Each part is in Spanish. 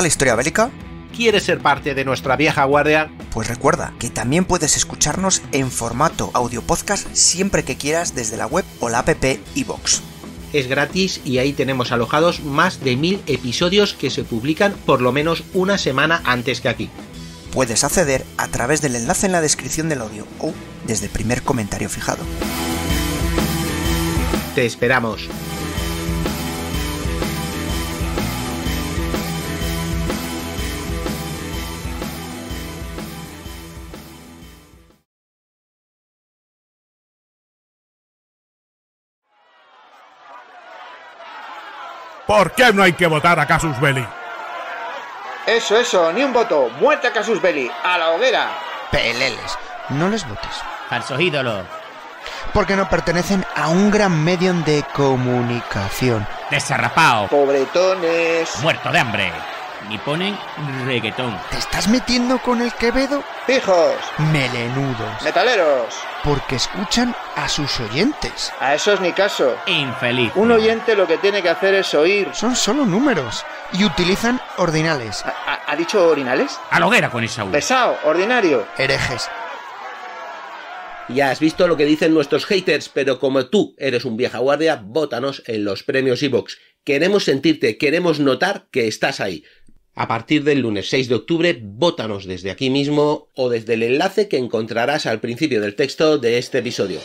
gusta la historia bélica? ¿Quieres ser parte de nuestra vieja guardia? Pues recuerda que también puedes escucharnos en formato audio podcast siempre que quieras desde la web o la app iVoox. Es gratis y ahí tenemos alojados más de 1000 episodios que se publican por lo menos una semana antes que aquí. Puedes acceder a través del enlace en la descripción del audio o desde el primer comentario fijado. Te esperamos. ¿Por qué no hay que votar a Casus Belli? Eso, ni un voto. Muerte a Casus Belli, a la hoguera. Peleles, no les votes. Falsos ídolos. Porque no pertenecen a un gran medio de comunicación. Desarrapao. Pobretones. Muerto de hambre. Ni ponen reggaetón. ¿Te estás metiendo con el Quevedo? Pijos. Melenudos. Metaleros. Porque escuchan a sus oyentes. A esos ni caso. Infeliz. Un oyente lo que tiene que hacer es oír. Son solo números y utilizan ordinales. ¿Ha dicho orinales? A la hoguera con esa U. Pesado, ordinario. Herejes. Ya has visto lo que dicen nuestros haters, pero como tú eres un vieja guardia, vótanos en los premios iVoox. Queremos sentirte, queremos notar que estás ahí. A partir del lunes 6 de octubre, vótanos desde aquí mismo o desde el enlace que encontrarás al principio del texto de este episodio.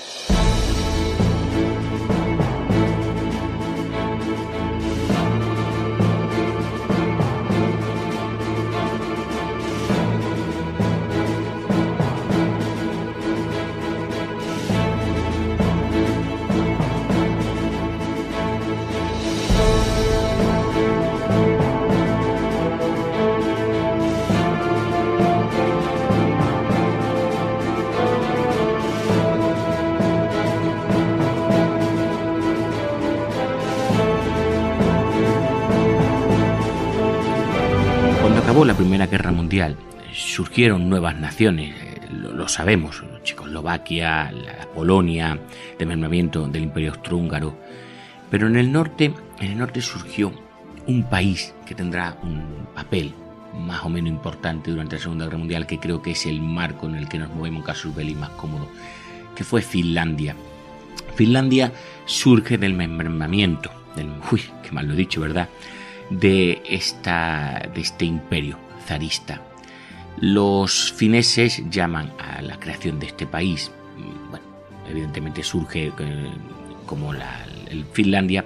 La Primera Guerra Mundial surgieron nuevas naciones, lo sabemos, Checoslovaquia, la Polonia, el desmembramiento del Imperio Austrohúngaro, pero en el norte surgió un país que tendrá un papel más o menos importante durante la Segunda Guerra Mundial, que creo que es el marco en el que nos movemos en Casus Belli más cómodo, que fue Finlandia. Finlandia surge del desmembramiento, qué mal lo he dicho, ¿verdad?, de este imperio zarista. Los fineses llaman a la creación de este país, bueno, evidentemente surge como el Finlandia,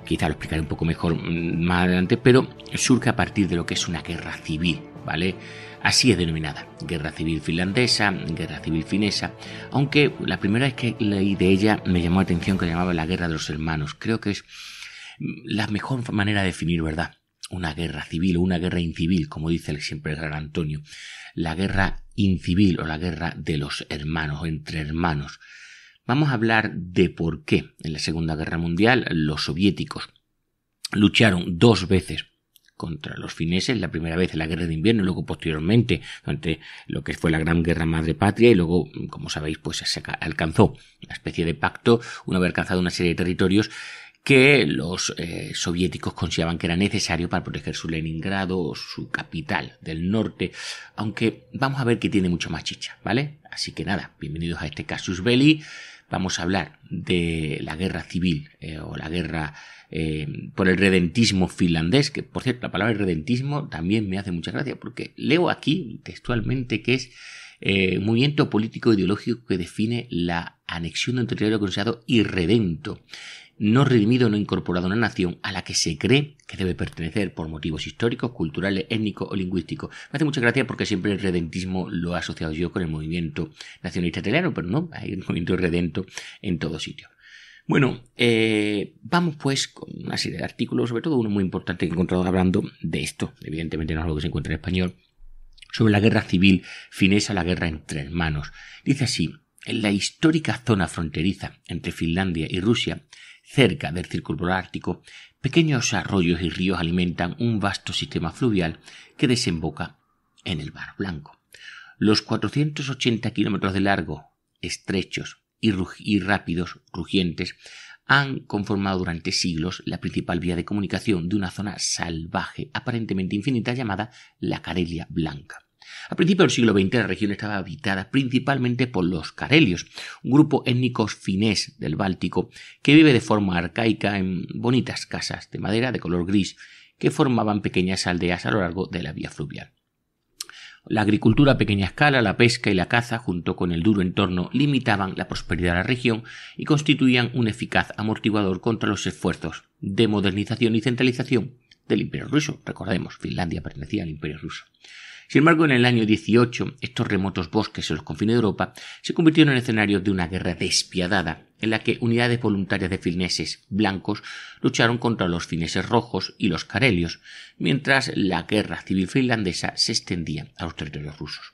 quizá lo explicaré un poco mejor más adelante, pero surge a partir de lo que es una guerra civil, ¿vale? Así es denominada, guerra civil finlandesa, guerra civil finesa, aunque la primera vez que leí de ella me llamó la atención que llamaba la guerra de los hermanos. Creo que es la mejor manera de definir, ¿verdad?, una guerra civil o una guerra incivil, como dice siempre el gran Antonio. La guerra incivil o la guerra de los hermanos o entre hermanos. Vamos a hablar de por qué en la Segunda Guerra Mundial los soviéticos lucharon 2 veces contra los fineses, la primera vez en la Guerra de Invierno y luego posteriormente durante lo que fue la Gran Guerra Madre Patria, y luego, como sabéis, pues se alcanzó una especie de pacto una vez alcanzado una serie de territorios que los soviéticos consideraban que era necesario para proteger su Leningrado, su capital del norte, aunque vamos a ver que tiene mucho más chicha, ¿vale? Así que nada, bienvenidos a este Casus Belli. Vamos a hablar de la guerra civil o la guerra por el redentismo finlandés, que por cierto la palabra redentismo también me hace mucha gracia porque leo aquí textualmente que es un movimiento político ideológico que define la anexión de un territorio considerado irredento, no redimido, no incorporado a una nación a la que se cree que debe pertenecer por motivos históricos, culturales, étnicos o lingüísticos. Me hace mucha gracia porque siempre el redentismo lo he asociado yo con el movimiento nacionalista italiano, pero no, hay un movimiento redento en todo sitio. Bueno, vamos pues con una serie de artículos, sobre todo uno muy importante que he encontrado hablando de esto, evidentemente no es algo que se encuentra en español, sobre la guerra civil finesa, la guerra entre hermanos. Dice así: en la histórica zona fronteriza entre Finlandia y Rusia, cerca del Círculo Polar Ártico, pequeños arroyos y ríos alimentan un vasto sistema fluvial que desemboca en el Mar Blanco. Los 480 kilómetros de largo, estrechos y rápidos, rugientes, han conformado durante siglos la principal vía de comunicación de una zona salvaje, aparentemente infinita, llamada la Carelia Blanca. A principios del siglo XX la región estaba habitada principalmente por los carelios, un grupo étnico finés del Báltico que vive de forma arcaica en bonitas casas de madera de color gris que formaban pequeñas aldeas a lo largo de la vía fluvial. La agricultura a pequeña escala, la pesca y la caza, junto con el duro entorno, limitaban la prosperidad de la región y constituían un eficaz amortiguador contra los esfuerzos de modernización y centralización del Imperio ruso. Recordemos, Finlandia pertenecía al Imperio ruso. Sin embargo, en el año 18, estos remotos bosques en los confines de Europa se convirtieron en escenarios de una guerra despiadada, en la que unidades voluntarias de fineses blancos lucharon contra los fineses rojos y los carelios, mientras la guerra civil finlandesa se extendía a los territorios rusos.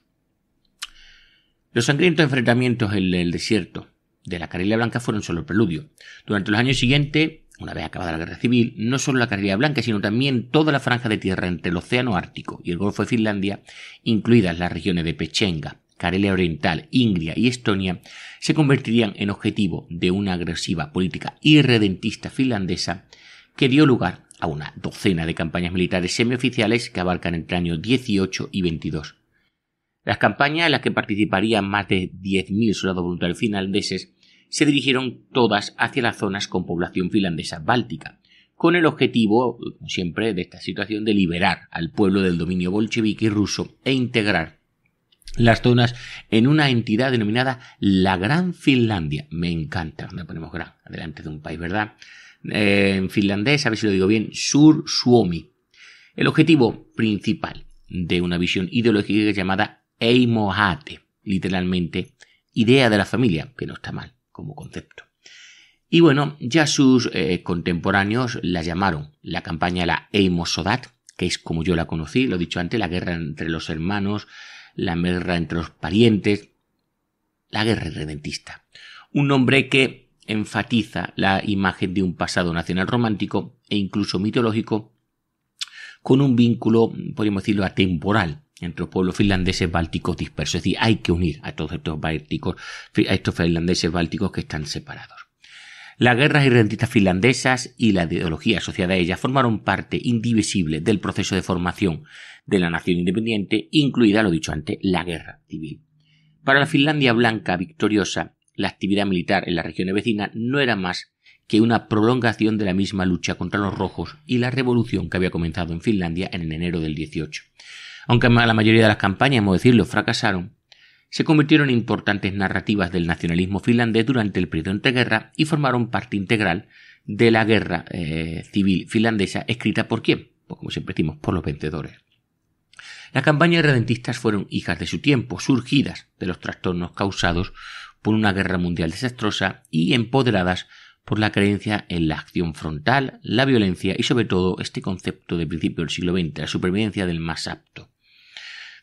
Los sangrientos enfrentamientos en el desierto de la Carelia Blanca fueron solo el preludio. Durante los años siguientes, una vez acabada la guerra civil, no solo la Carelia Blanca, sino también toda la franja de tierra entre el Océano Ártico y el Golfo de Finlandia, incluidas las regiones de Pechenga, Carelia Oriental, Ingria y Estonia, se convertirían en objetivo de una agresiva política irredentista finlandesa que dio lugar a una docena de campañas militares semioficiales que abarcan entre años 18 y 22. Las campañas en las que participarían más de 10.000 soldados voluntarios finlandeses se dirigieron todas hacia las zonas con población finlandesa báltica, con el objetivo, como siempre, de esta situación de liberar al pueblo del dominio bolchevique ruso e integrar las zonas en una entidad denominada la Gran Finlandia. Me encanta cuando ponemos gran adelante de un país, ¿verdad? En finlandés, a ver si lo digo bien, Sur-Suomi. El objetivo principal de una visión ideológica llamada Eimohate, literalmente, idea de la familia, que no está mal como concepto. Y bueno, ya sus contemporáneos la llamaron la campaña la Eimosodat, que es como yo la conocí, lo he dicho antes, la guerra entre los hermanos, la guerra entre los parientes, la guerra irredentista. Un nombre que enfatiza la imagen de un pasado nacional romántico e incluso mitológico con un vínculo, podríamos decirlo, atemporal entre los pueblos finlandeses bálticos dispersos. Es decir, hay que unir a todos estos finlandeses bálticos que están separados. Las guerras irredentistas finlandesas y la ideología asociada a ellas formaron parte indivisible del proceso de formación de la nación independiente, incluida, lo dicho antes, la guerra civil. Para la Finlandia blanca victoriosa, la actividad militar en las regiones vecinas no era más que una prolongación de la misma lucha contra los rojos y la revolución que había comenzado en Finlandia en enero del 18. Aunque la mayoría de las campañas, hemos de decirlo, fracasaron, se convirtieron en importantes narrativas del nacionalismo finlandés durante el periodo de entreguerra y formaron parte integral de la guerra civil finlandesa, escrita ¿por quién? Pues como siempre decimos, por los vencedores. Las campañas irredentistas fueron hijas de su tiempo, surgidas de los trastornos causados por una guerra mundial desastrosa y empoderadas por la creencia en la acción frontal, la violencia y sobre todo este concepto de principio del siglo XX, la supervivencia del más apto.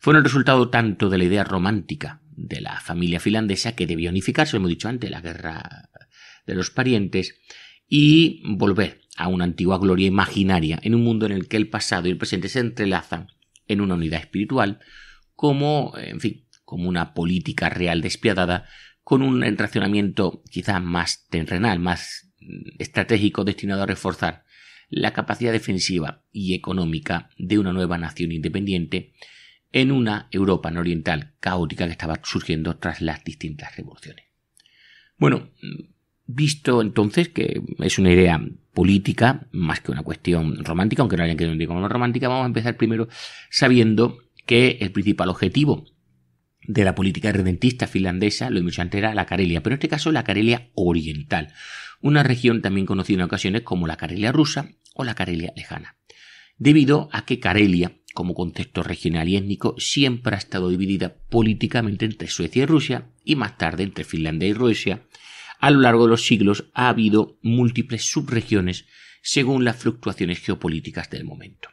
Fueron el resultado tanto de la idea romántica de la familia finlandesa que debía unificarse, lo hemos dicho antes, la guerra de los parientes, y volver a una antigua gloria imaginaria en un mundo en el que el pasado y el presente se entrelazan en una unidad espiritual, como una política real despiadada, con un racionamiento quizás más terrenal, más estratégico, destinado a reforzar la capacidad defensiva y económica de una nueva nación independiente en una Europa nororiental caótica que estaba surgiendo tras las distintas revoluciones. Bueno, visto entonces que es una idea política más que una cuestión romántica, aunque no hayan quedado un como romántica, vamos a empezar primero sabiendo que el principal objetivo de la política irredentista finlandesa, lo hemos dicho antes, era la Carelia, pero en este caso la Carelia Oriental, una región también conocida en ocasiones como la Carelia rusa o la Carelia lejana, debido a que Carelia, como contexto regional y étnico, siempre ha estado dividida políticamente entre Suecia y Rusia y más tarde entre Finlandia y Rusia. A lo largo de los siglos ha habido múltiples subregiones según las fluctuaciones geopolíticas del momento.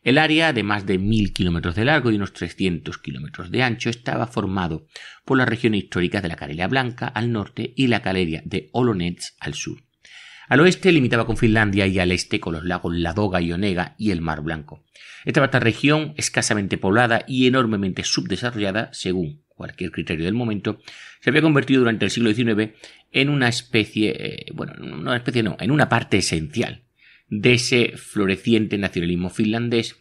El área, de más de 1.000 kilómetros de largo y unos 300 kilómetros de ancho, estaba formado por las regiones históricas de la Carelia Blanca al norte y la Carelia de Olonets al sur. Al oeste limitaba con Finlandia y al este con los lagos Ladoga y Onega y el Mar Blanco. Esta vasta región, escasamente poblada y enormemente subdesarrollada, según cualquier criterio del momento, se había convertido durante el siglo XIX en una especie, en una parte esencial de ese floreciente nacionalismo finlandés.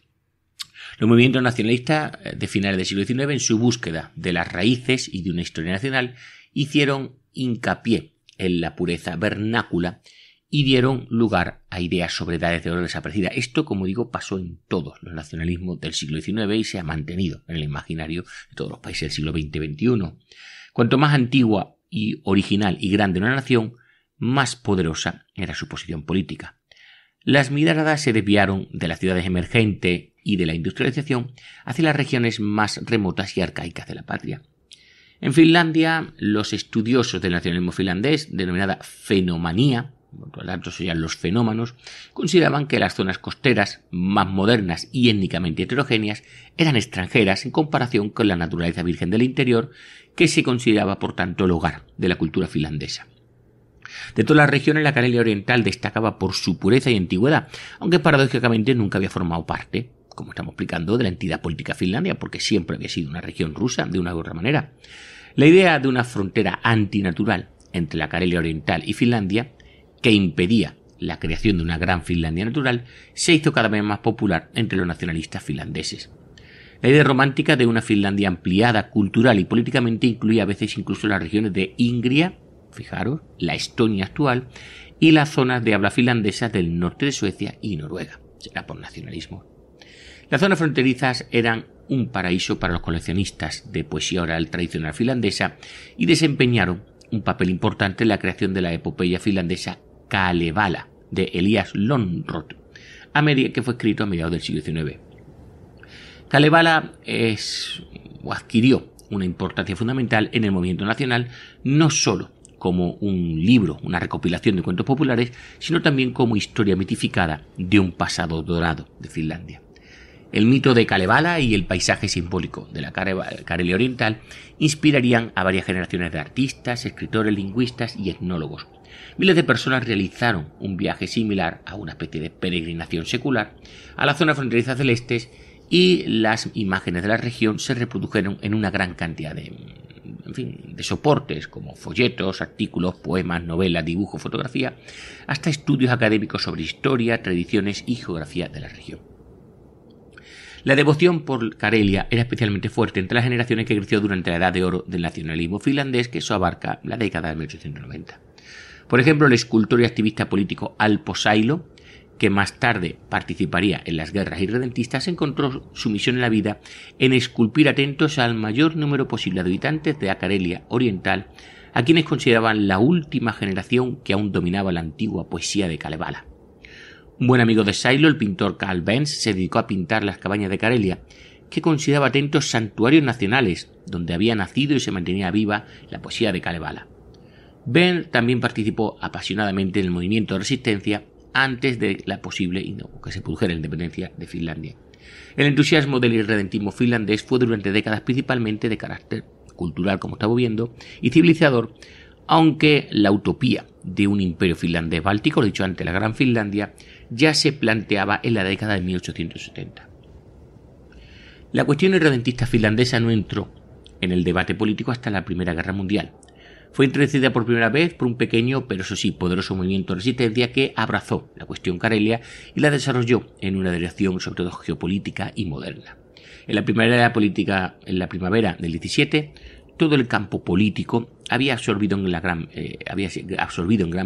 Los movimientos nacionalistas de finales del siglo XIX, en su búsqueda de las raíces y de una historia nacional, hicieron hincapié en la pureza vernácula y dieron lugar a ideas sobre edades de oro desaparecidas. Esto, como digo, pasó en todos los nacionalismos del siglo XIX y se ha mantenido en el imaginario de todos los países del siglo XX y XXI. Cuanto más antigua y original y grande una nación, más poderosa era su posición política. Las miradas se desviaron de las ciudades emergentes y de la industrialización hacia las regiones más remotas y arcaicas de la patria. En Finlandia, los estudiosos del nacionalismo finlandés, denominada fenomanía, por lo tanto serían los fenómenos, consideraban que las zonas costeras, más modernas y étnicamente heterogéneas, eran extranjeras en comparación con la naturaleza virgen del interior, que se consideraba por tanto el hogar de la cultura finlandesa. De todas las regiones, la Carelia Oriental destacaba por su pureza y antigüedad, aunque paradójicamente nunca había formado parte, como estamos explicando, de la entidad política finlandia, porque siempre había sido una región rusa de una u otra manera. La idea de una frontera antinatural entre la Carelia Oriental y Finlandia, que impedía la creación de una gran Finlandia natural, se hizo cada vez más popular entre los nacionalistas finlandeses. La idea romántica de una Finlandia ampliada cultural y políticamente incluía a veces incluso las regiones de Ingria, fijaros, la Estonia actual, y las zonas de habla finlandesa del norte de Suecia y Noruega. Será por nacionalismo. Las zonas fronterizas eran un paraíso para los coleccionistas de poesía oral tradicional finlandesa y desempeñaron un papel importante en la creación de la epopeya finlandesa Kalevala, de Elias Lönnrot, que fue escrito a mediados del siglo XIX. Kalevala adquirió una importancia fundamental en el movimiento nacional, no solo como un libro, una recopilación de cuentos populares, sino también como historia mitificada de un pasado dorado de Finlandia. El mito de Kalevala y el paisaje simbólico de la Carelia Oriental inspirarían a varias generaciones de artistas, escritores, lingüistas y etnólogos. Miles de personas realizaron un viaje similar a una especie de peregrinación secular a la zona fronteriza celestes y las imágenes de la región se reprodujeron en una gran cantidad de soportes como folletos, artículos, poemas, novelas, dibujos, fotografía, hasta estudios académicos sobre historia, tradiciones y geografía de la región. La devoción por Carelia era especialmente fuerte entre las generaciones que creció durante la edad de oro del nacionalismo finlandés, que eso abarca la década de 1890. Por ejemplo, el escultor y activista político Alpo Sailo, que más tarde participaría en las guerras irredentistas, encontró su misión en la vida en esculpir atentos al mayor número posible de habitantes de la Carelia Oriental, a quienes consideraban la última generación que aún dominaba la antigua poesía de Kalevala. Un buen amigo de Sailo, el pintor Carl Benz, se dedicó a pintar las cabañas de Carelia, que consideraba atentos santuarios nacionales, donde había nacido y se mantenía viva la poesía de Kalevala. Benz también participó apasionadamente en el movimiento de resistencia antes de la posible que se produjera la independencia de Finlandia. El entusiasmo del irredentismo finlandés fue durante décadas principalmente de carácter cultural, como estamos viendo, y civilizador, aunque la utopía de un imperio finlandés báltico, lo dicho antes, la Gran Finlandia, ya se planteaba en la década de 1870. La cuestión irredentista finlandesa no entró en el debate político hasta la Primera Guerra Mundial. Fue introducida por primera vez por un pequeño, pero eso sí, poderoso movimiento de resistencia que abrazó la cuestión Carelia y la desarrolló en una dirección sobre todo geopolítica y moderna. En la primavera del 17, todo el campo político había absorbido en gran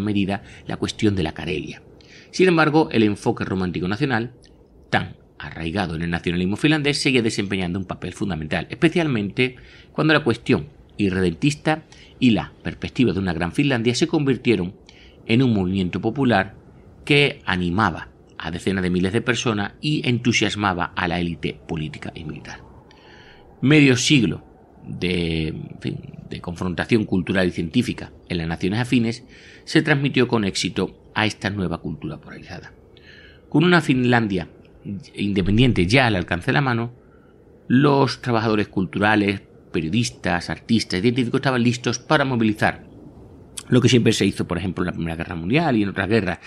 medida la cuestión de la Carelia. Sin embargo, el enfoque romántico nacional, tan arraigado en el nacionalismo finlandés, seguía desempeñando un papel fundamental, especialmente cuando la cuestión irredentista y la perspectiva de una gran Finlandia se convirtieron en un movimiento popular que animaba a decenas de miles de personas y entusiasmaba a la élite política y militar. Medio siglo de confrontación cultural y científica en las naciones afines se transmitió con éxito a esta nueva cultura polarizada. Con una Finlandia independiente ya al alcance de la mano, los trabajadores culturales, periodistas, artistas y científicos estaban listos para movilizar lo que siempre se hizo, por ejemplo, en la Primera Guerra Mundial y en otras guerras,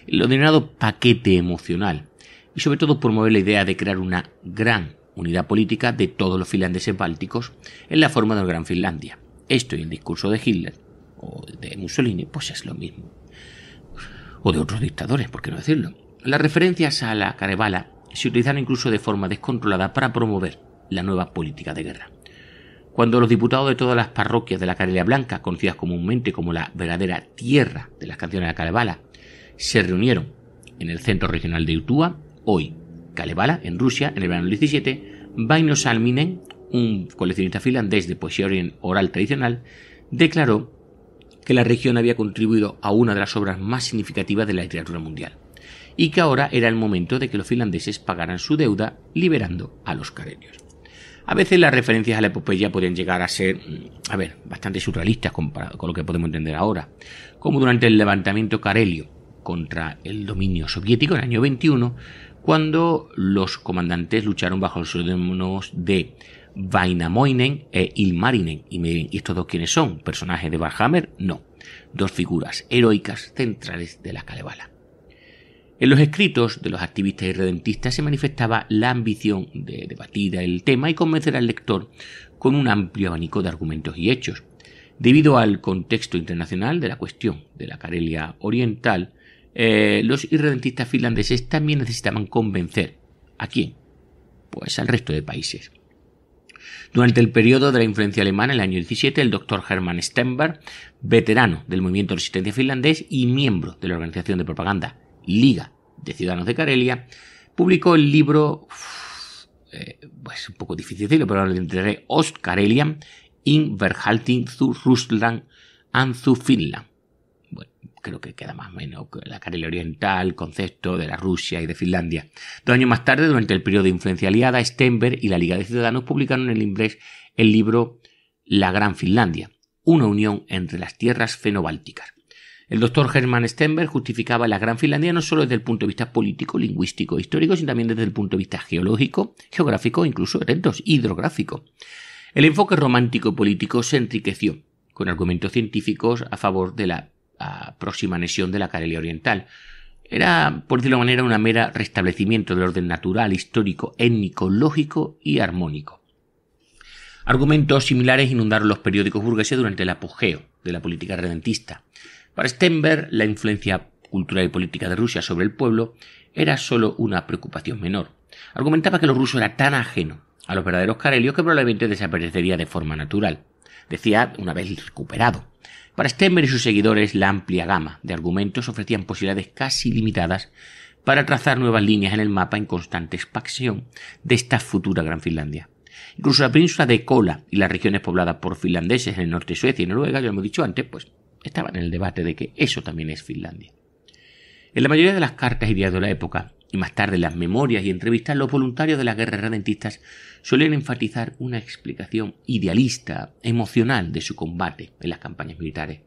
lo denominado paquete emocional, y sobre todo promover la idea de crear una gran unidad política de todos los finlandeses bálticos en la forma de una Gran Finlandia. Esto y el discurso de Hitler o de Mussolini, pues es lo mismo. O de otros dictadores, por qué no decirlo. Las referencias a la Kalevala se utilizaron incluso de forma descontrolada para promover la nueva política de guerra. Cuando los diputados de todas las parroquias de la Karelia Blanca, conocidas comúnmente como la verdadera tierra de las canciones de la Kalevala, se reunieron en el centro regional de Utua, hoy Kalevala, en Rusia, en el verano del 17, Väinö Salminen, un coleccionista finlandés de poesía oral tradicional, declaró que la región había contribuido a una de las obras más significativas de la literatura mundial y que ahora era el momento de que los finlandeses pagaran su deuda liberando a los karelios. A veces las referencias a la epopeya podían llegar a ser, bastante surrealistas comparado con lo que podemos entender ahora, como durante el levantamiento karelio contra el dominio soviético en el año 21, cuando los comandantes lucharon bajo los seudónimos de Väinämöinen e Ilmarinen. Y me dirán, ¿y estos dos quiénes son? ¿Personajes de Warhammer? No, dos figuras heroicas centrales de la Kalevala. En los escritos de los activistas irredentistas se manifestaba la ambición de debatir el tema y convencer al lector con un amplio abanico de argumentos y hechos. Debido al contexto internacional de la cuestión de la Karelia Oriental, los irredentistas finlandeses también necesitaban convencer ¿a quién? Pues al resto de países. Durante el periodo de la influencia alemana, en el año 17, el doctor Hermann Stenberg, veterano del movimiento de resistencia finlandés y miembro de la organización de propaganda Liga de Ciudadanos de Karelia, publicó el libro, un poco difícil decirlo, pero lo entenderé, Ostkarelian in Verhalting zu Russland and zu Finland. Bueno, creo que queda más o menos la Karelia Oriental, concepto de la Rusia y de Finlandia. 2 años más tarde, durante el periodo de influencia aliada, Stenberg y la Liga de Ciudadanos publicaron en inglés el libro La Gran Finlandia, una unión entre las tierras fenobálticas. El doctor Hermann Stenberg justificaba la Gran Finlandia no solo desde el punto de vista político, lingüístico e histórico, sino también desde el punto de vista geológico, geográfico e incluso, atentos, hidrográfico. El enfoque romántico y político se enriqueció con argumentos científicos a favor de la próxima anexión de la Karelia Oriental. Era, por decirlo de manera, una mera restablecimiento del orden natural, histórico, étnico, lógico y armónico. Argumentos similares inundaron los periódicos burgueses durante el apogeo de la política redentista. Para Stenberg, la influencia cultural y política de Rusia sobre el pueblo era solo una preocupación menor. Argumentaba que lo ruso era tan ajeno a los verdaderos karelios que probablemente desaparecería de forma natural. Decía, una vez recuperado. Para Stenberg y sus seguidores, la amplia gama de argumentos ofrecían posibilidades casi ilimitadas para trazar nuevas líneas en el mapa en constante expansión de esta futura Gran Finlandia. Incluso la península de Kola y las regiones pobladas por finlandeses en el norte de Suecia y Noruega, ya lo hemos dicho antes, pues estaban en el debate de que eso también es Finlandia. En la mayoría de las cartas y diarios de la época, y más tarde en las memorias y entrevistas, los voluntarios de las guerras redentistas solían enfatizar una explicación idealista, emocional de su combate en las campañas militares.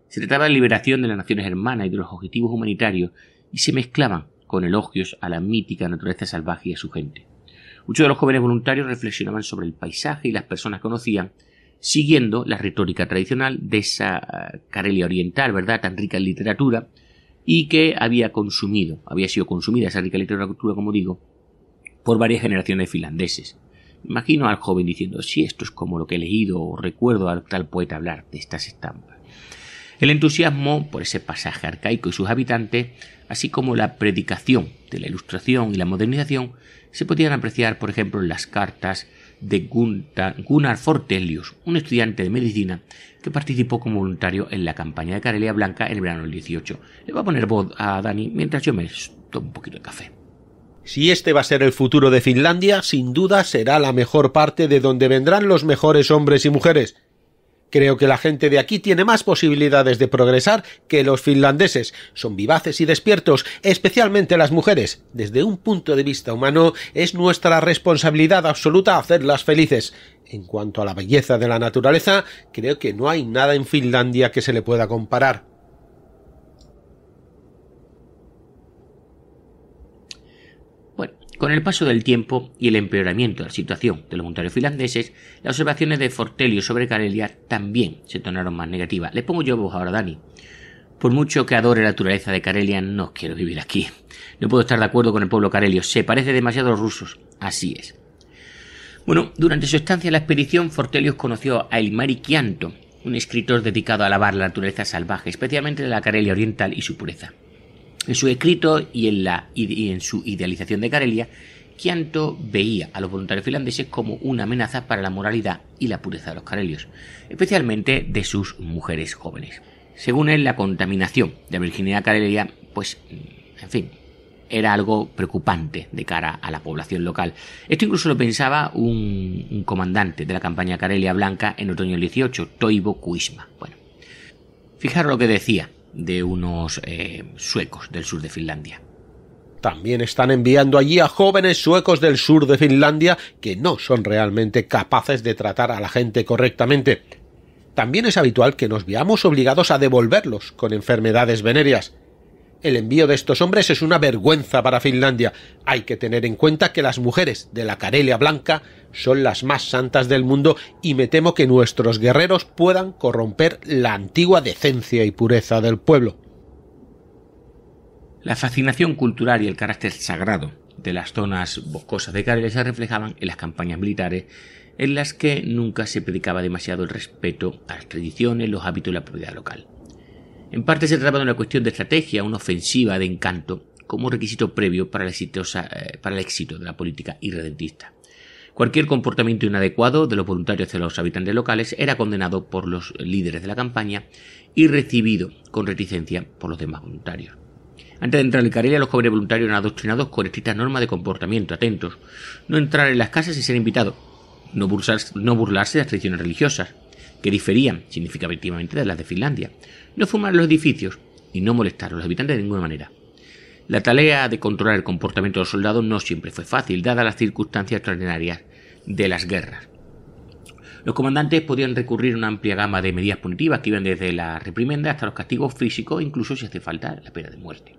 Se trataba de la liberación de las naciones hermanas y de los objetivos humanitarios y se mezclaban con elogios a la mítica naturaleza salvaje y a su gente. Muchos de los jóvenes voluntarios reflexionaban sobre el paisaje y las personas que conocían, siguiendo la retórica tradicional de esa Karelia Oriental, ¿verdad?, tan rica en literatura, y que había sido consumida esa rica literatura, como digo, por varias generaciones de finlandeses. Imagino al joven diciendo, sí, esto es como lo que he leído o recuerdo al tal poeta hablar de estas estampas. El entusiasmo por ese pasaje arcaico y sus habitantes, así como la predicación de la ilustración y la modernización, se podían apreciar, por ejemplo, en las cartas de Gunnar Fortelius, un estudiante de medicina que participó como voluntario en la campaña de Karelia Blanca en el verano del 18. Le voy a poner voz a Dani mientras yo me tomo un poquito de café. Si este va a ser el futuro de Finlandia, sin duda será la mejor parte de donde vendrán los mejores hombres y mujeres. Creo que la gente de aquí tiene más posibilidades de progresar que los finlandeses. Son vivaces y despiertos, especialmente las mujeres. Desde un punto de vista humano, es nuestra responsabilidad absoluta hacerlas felices. En cuanto a la belleza de la naturaleza, creo que no hay nada en Finlandia que se le pueda comparar. Con el paso del tiempo y el empeoramiento de la situación de los voluntarios finlandeses, las observaciones de Fortelius sobre Karelia también se tornaron más negativas. Le pongo yo voz ahora, Dani. Por mucho que adore la naturaleza de Karelia, no quiero vivir aquí. No puedo estar de acuerdo con el pueblo karelio. Se parece demasiado a los rusos. Así es. Bueno, durante su estancia en la expedición, Fortelius conoció a Ilmari Kianto, un escritor dedicado a alabar la naturaleza salvaje, especialmente de la Carelia oriental y su pureza. En su escrito y en su idealización de Carelia, Kianto veía a los voluntarios finlandeses como una amenaza para la moralidad y la pureza de los carelios, especialmente de sus mujeres jóvenes. Según él, la contaminación de la virginidad carelia, era algo preocupante de cara a la población local. Esto incluso lo pensaba un comandante de la campaña Carelia Blanca en otoño del 18, Toivo Kuisma. Bueno, fijaros lo que decía de unos suecos del sur de Finlandia. También están enviando allí a jóvenes suecos del sur de Finlandia que no son realmente capaces de tratar a la gente correctamente. También es habitual que nos veamos obligados a devolverlos con enfermedades venéreas. El envío de estos hombres es una vergüenza para Finlandia. Hay que tener en cuenta que las mujeres de la Carelia Blanca son las más santas del mundo y me temo que nuestros guerreros puedan corromper la antigua decencia y pureza del pueblo. La fascinación cultural y el carácter sagrado de las zonas boscosas de Carelia se reflejaban en las campañas militares en las que nunca se predicaba demasiado el respeto a las tradiciones, los hábitos y la propiedad local. En parte se trataba de una cuestión de estrategia, una ofensiva de encanto, como requisito previo para el éxito de la política irredentista. Cualquier comportamiento inadecuado de los voluntarios hacia los habitantes locales era condenado por los líderes de la campaña y recibido con reticencia por los demás voluntarios. Antes de entrar en Carelia, los jóvenes voluntarios eran adoctrinados con estrictas normas de comportamiento, atentos, no entrar en las casas y ser invitados, no burlarse de las tradiciones religiosas, que diferían significativamente de las de Finlandia, no fumar en los edificios y no molestar a los habitantes de ninguna manera. La tarea de controlar el comportamiento de los soldados no siempre fue fácil, dadas las circunstancias extraordinarias de las guerras. Los comandantes podían recurrir a una amplia gama de medidas punitivas que iban desde la reprimenda hasta los castigos físicos, incluso si hace falta la pena de muerte.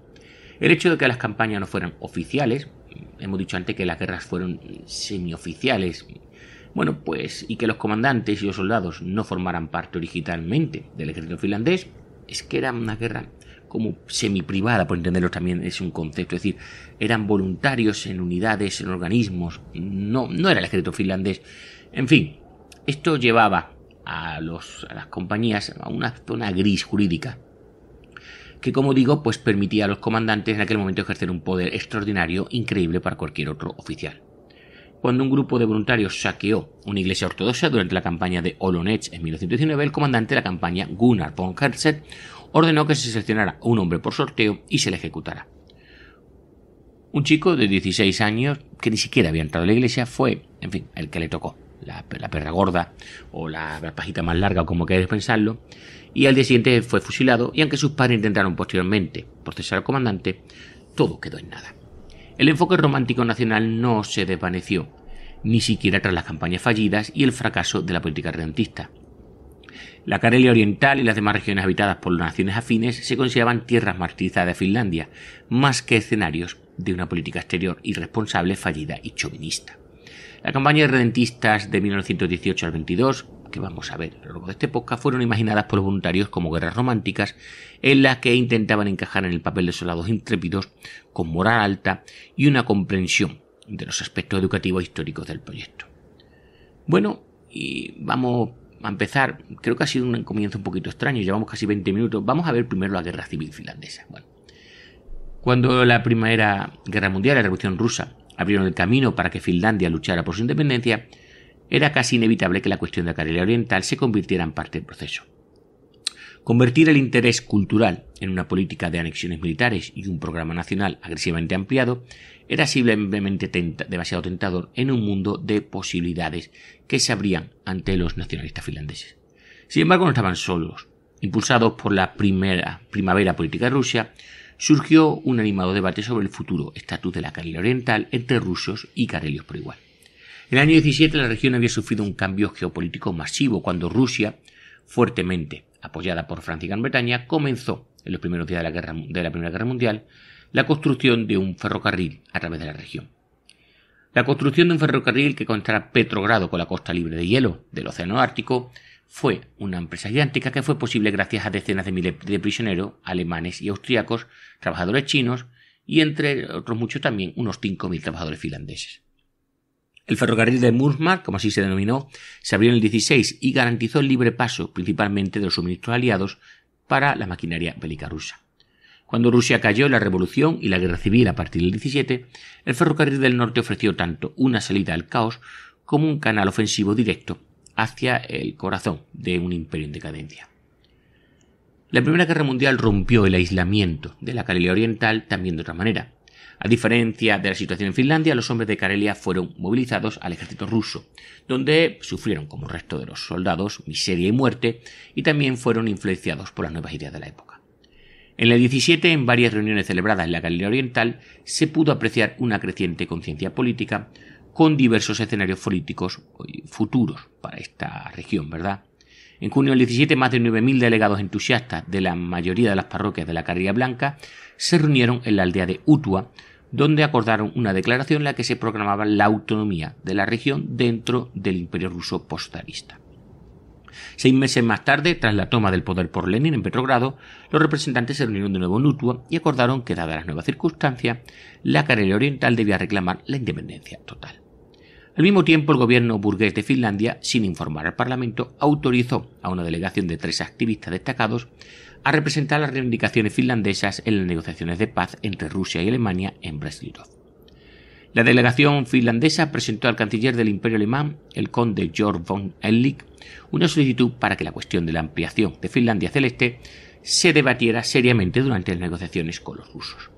El hecho de que las campañas no fueran oficiales, hemos dicho antes que las guerras fueron semioficiales, y que los comandantes y los soldados no formaran parte originalmente del ejército finlandés, es que era una guerra como semi-privada, por entenderlo también es un concepto, es decir, eran voluntarios en unidades, en organismos, no era el ejército finlandés. En fin, esto llevaba a las compañías a una zona gris jurídica, que como digo, pues permitía a los comandantes en aquel momento ejercer un poder extraordinario, increíble para cualquier otro oficial. Cuando un grupo de voluntarios saqueó una iglesia ortodoxa durante la campaña de Olonets en 1919, el comandante de la campaña, Gunnar von Hertzet, ordenó que se seleccionara un hombre por sorteo y se le ejecutara. Un chico de 16 años, que ni siquiera había entrado a la iglesia, fue, el que le tocó, la perra gorda o la pajita más larga, o como queráis pensarlo, y al día siguiente fue fusilado, y aunque sus padres intentaron posteriormente procesar al comandante, todo quedó en nada. El enfoque romántico nacional no se desvaneció, ni siquiera tras las campañas fallidas y el fracaso de la política redentista. La Carelia oriental y las demás regiones habitadas por las naciones afines se consideraban tierras martirizadas de Finlandia, más que escenarios de una política exterior irresponsable, fallida y chauvinista. Las campañas redentistas de 1918 al 22, que vamos a ver a lo largo de este podcast, fueron imaginadas por los voluntarios como guerras románticas en las que intentaban encajar en el papel de soldados intrépidos con moral alta y una comprensión de los aspectos educativos e históricos del proyecto. Bueno, y vamos a empezar. Creo que ha sido un comienzo un poquito extraño, llevamos casi 20 minutos. Vamos a ver primero la guerra civil finlandesa. Bueno, cuando la Primera Guerra Mundial y la Revolución Rusa abrieron el camino para que Finlandia luchara por su independencia, era casi inevitable que la cuestión de la Carelia oriental se convirtiera en parte del proceso. Convertir el interés cultural en una política de anexiones militares y un programa nacional agresivamente ampliado era simplemente demasiado tentador en un mundo de posibilidades que se abrían ante los nacionalistas finlandeses. Sin embargo, no estaban solos. Impulsados por la primavera política de Rusia, surgió un animado debate sobre el futuro estatus de la Carelia oriental entre rusos y carelios por igual. En el año 17 la región había sufrido un cambio geopolítico masivo cuando Rusia, fuertemente apoyada por Francia y Gran Bretaña, comenzó en los primeros días de la Primera Guerra Mundial la construcción de un ferrocarril a través de la región. La construcción de un ferrocarril que conectara Petrogrado con la costa libre de hielo del Océano Ártico fue una empresa gigántica que fue posible gracias a decenas de miles de prisioneros alemanes y austríacos, trabajadores chinos y entre otros muchos también unos 5.000 trabajadores finlandeses. El ferrocarril de Murmansk, como así se denominó, se abrió en el 16 y garantizó el libre paso, principalmente de los suministros aliados, para la maquinaria bélica rusa. Cuando Rusia cayó en la revolución y la guerra civil a partir del 17, el ferrocarril del norte ofreció tanto una salida al caos como un canal ofensivo directo hacia el corazón de un imperio en decadencia. La Primera Guerra Mundial rompió el aislamiento de la Karelia Oriental también de otra manera. A diferencia de la situación en Finlandia, los hombres de Karelia fueron movilizados al ejército ruso, donde sufrieron, como el resto de los soldados, miseria y muerte, y también fueron influenciados por las nuevas ideas de la época. En el 17, en varias reuniones celebradas en la Karelia Oriental, se pudo apreciar una creciente conciencia política con diversos escenarios políticos futuros para esta región, ¿verdad? En junio del 17, más de 9.000 delegados entusiastas de la mayoría de las parroquias de la Karelia Blanca se reunieron en la aldea de Utua, donde acordaron una declaración en la que se proclamaba la autonomía de la región dentro del Imperio ruso postzarista. 6 meses más tarde, tras la toma del poder por Lenin en Petrogrado, los representantes se reunieron de nuevo en Utua y acordaron que, dadas las nuevas circunstancias, la Karelia Oriental debía reclamar la independencia total. Al mismo tiempo, el gobierno burgués de Finlandia, sin informar al Parlamento, autorizó a una delegación de 3 activistas destacados a representar las reivindicaciones finlandesas en las negociaciones de paz entre Rusia y Alemania en Brest-Litov. La delegación finlandesa presentó al canciller del Imperio Alemán, el conde Georg von Ellich, una solicitud para que la cuestión de la ampliación de Finlandia hacia el este se debatiera seriamente durante las negociaciones con los rusos.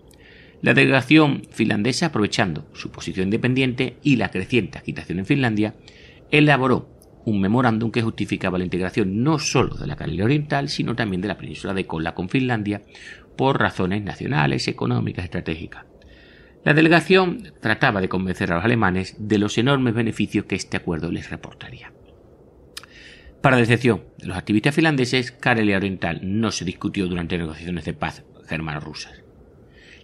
La delegación finlandesa, aprovechando su posición independiente y la creciente agitación en Finlandia, elaboró un memorándum que justificaba la integración no solo de la Karelia Oriental, sino también de la península de Kola con Finlandia por razones nacionales, económicas, estratégicas. La delegación trataba de convencer a los alemanes de los enormes beneficios que este acuerdo les reportaría. Para decepción de los activistas finlandeses, Karelia Oriental no se discutió durante negociaciones de paz germano-rusas.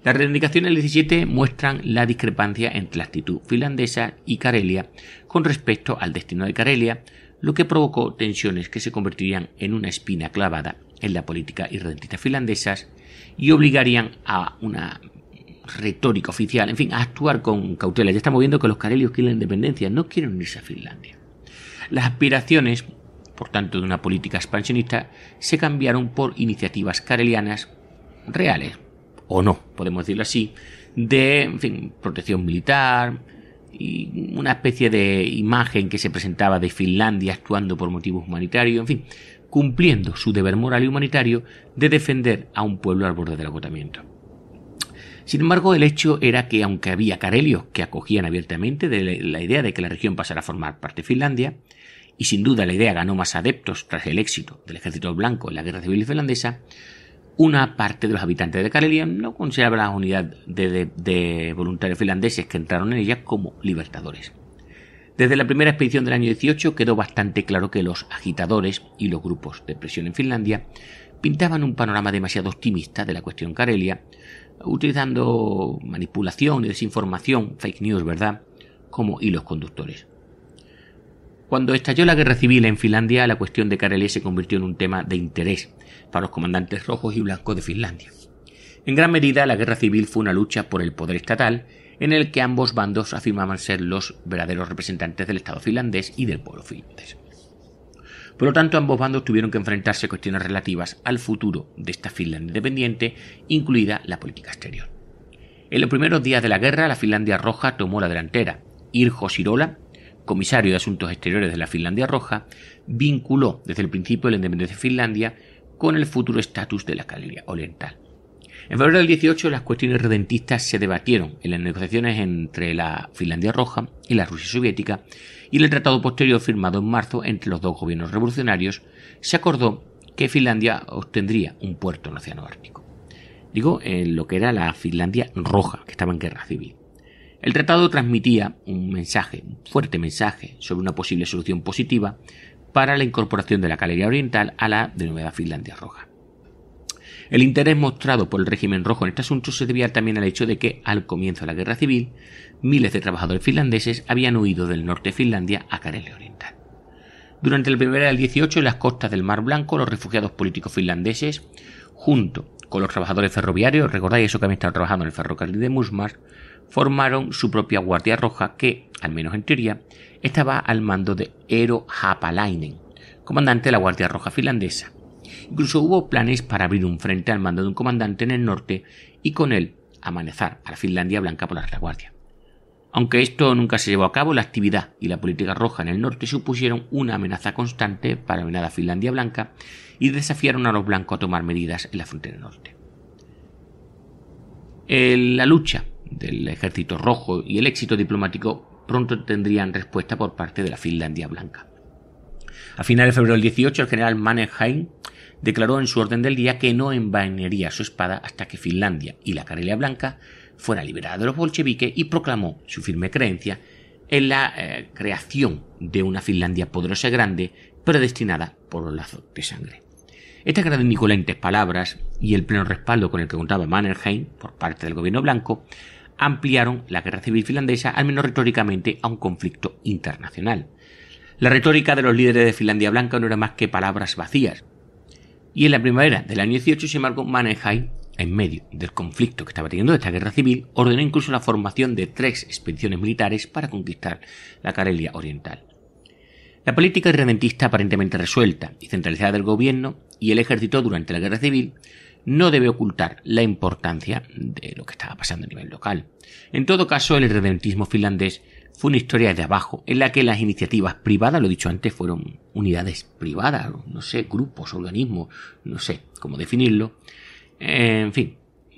Las reivindicaciones del 17 muestran la discrepancia entre la actitud finlandesa y Karelia con respecto al destino de Karelia, lo que provocó tensiones que se convertirían en una espina clavada en la política irredentista finlandesas y obligarían a una retórica oficial, en fin, a actuar con cautela. Ya estamos viendo que los karelios quieren la independencia, no quieren unirse a Finlandia. Las aspiraciones, por tanto, de una política expansionista se cambiaron por iniciativas karelianas reales, o no, podemos decirlo así, de, en fin, protección militar y una especie de imagen que se presentaba de Finlandia actuando por motivos humanitarios, en fin, cumpliendo su deber moral y humanitario de defender a un pueblo al borde del agotamiento. Sin embargo, el hecho era que, aunque había karelios que acogían abiertamente de la idea de que la región pasara a formar parte de Finlandia, y sin duda la idea ganó más adeptos tras el éxito del ejército blanco en la guerra civil finlandesa, una parte de los habitantes de Karelia no consideraba la unidad de voluntarios finlandeses que entraron en ella como libertadores. Desde la primera expedición del año 18 quedó bastante claro que los agitadores y los grupos de presión en Finlandia pintaban un panorama demasiado optimista de la cuestión Karelia, utilizando manipulación y desinformación, fake news, ¿verdad?, como hilos conductores. Cuando estalló la guerra civil en Finlandia, la cuestión de Karelia se convirtió en un tema de interés para los comandantes rojos y blancos de Finlandia. En gran medida, la guerra civil fue una lucha por el poder estatal, en el que ambos bandos afirmaban ser los verdaderos representantes del Estado finlandés y del pueblo finlandés. Por lo tanto, ambos bandos tuvieron que enfrentarse a cuestiones relativas al futuro de esta Finlandia independiente, incluida la política exterior. En los primeros días de la guerra, la Finlandia Roja tomó la delantera. Irjo Sirola, comisario de Asuntos Exteriores de la Finlandia Roja, vinculó desde el principio la independencia de Finlandia con el futuro estatus de la Karelia Oriental. En febrero del 18, las cuestiones redentistas se debatieron en las negociaciones entre la Finlandia Roja y la Rusia soviética, y en el tratado posterior firmado en marzo entre los dos gobiernos revolucionarios se acordó que Finlandia obtendría un puerto en el Océano Ártico. Digo, en lo que era la Finlandia Roja, que estaba en guerra civil. El tratado transmitía un fuerte mensaje sobre una posible solución positiva para la incorporación de la Karelia Oriental a la denominada Finlandia Roja. El interés mostrado por el régimen rojo en este asunto se debía también al hecho de que, al comienzo de la guerra civil, miles de trabajadores finlandeses habían huido del norte de Finlandia a Karelia Oriental. Durante la primavera del 18, en las costas del Mar Blanco, los refugiados políticos finlandeses, junto con los trabajadores ferroviarios, recordáis eso que habían estado trabajando en el ferrocarril de Murmansk, formaron su propia Guardia Roja que, al menos en teoría, estaba al mando de Eero Haapalainen, comandante de la Guardia Roja finlandesa. Incluso hubo planes para abrir un frente al mando de un comandante en el norte y con él amenazar a la Finlandia Blanca por la retaguardia. Aunque esto nunca se llevó a cabo, la actividad y la política roja en el norte supusieron una amenaza constante para la venada Finlandia Blanca y desafiaron a los blancos a tomar medidas en la frontera norte. La lucha del ejército rojo y el éxito diplomático pronto tendrían respuesta por parte de la Finlandia Blanca. A finales de febrero del 18, el general Mannerheim declaró en su orden del día que no envainaría su espada hasta que Finlandia y la Carelia Blanca fuera liberada de los bolcheviques y proclamó su firme creencia en la creación de una Finlandia poderosa y grande, predestinada por los lazos de sangre. Estas grandilocuentes palabras y el pleno respaldo con el que contaba Mannerheim por parte del gobierno blanco ampliaron la guerra civil finlandesa, al menos retóricamente, a un conflicto internacional. La retórica de los líderes de Finlandia Blanca no era más que palabras vacías, y en la primavera del año 18, sin embargo, Mannerheim, en medio del conflicto que estaba teniendo esta guerra civil, ordenó incluso la formación de 3 expediciones militares para conquistar la Carelia Oriental. La política irredentista aparentemente resuelta y centralizada del gobierno y el ejército durante la guerra civil no debe ocultar la importancia de lo que estaba pasando a nivel local. En todo caso, el irredentismo finlandés fue una historia de abajo, en la que las iniciativas privadas, lo he dicho antes, fueron unidades privadas, no sé, grupos, organismos, no sé cómo definirlo, en fin,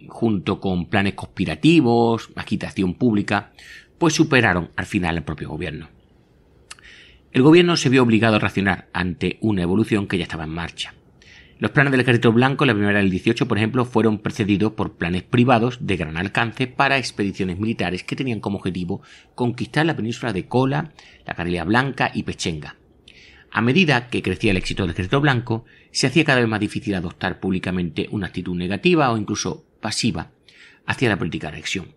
junto con planes conspirativos, agitación pública, pues superaron al final al propio gobierno. El gobierno se vio obligado a reaccionar ante una evolución que ya estaba en marcha. Los planes del Ejército Blanco en la primavera del 18, por ejemplo, fueron precedidos por planes privados de gran alcance para expediciones militares que tenían como objetivo conquistar la península de Kola, la Carelia Blanca y Pechenga. A medida que crecía el éxito del Ejército Blanco, se hacía cada vez más difícil adoptar públicamente una actitud negativa o incluso pasiva hacia la política de anexión.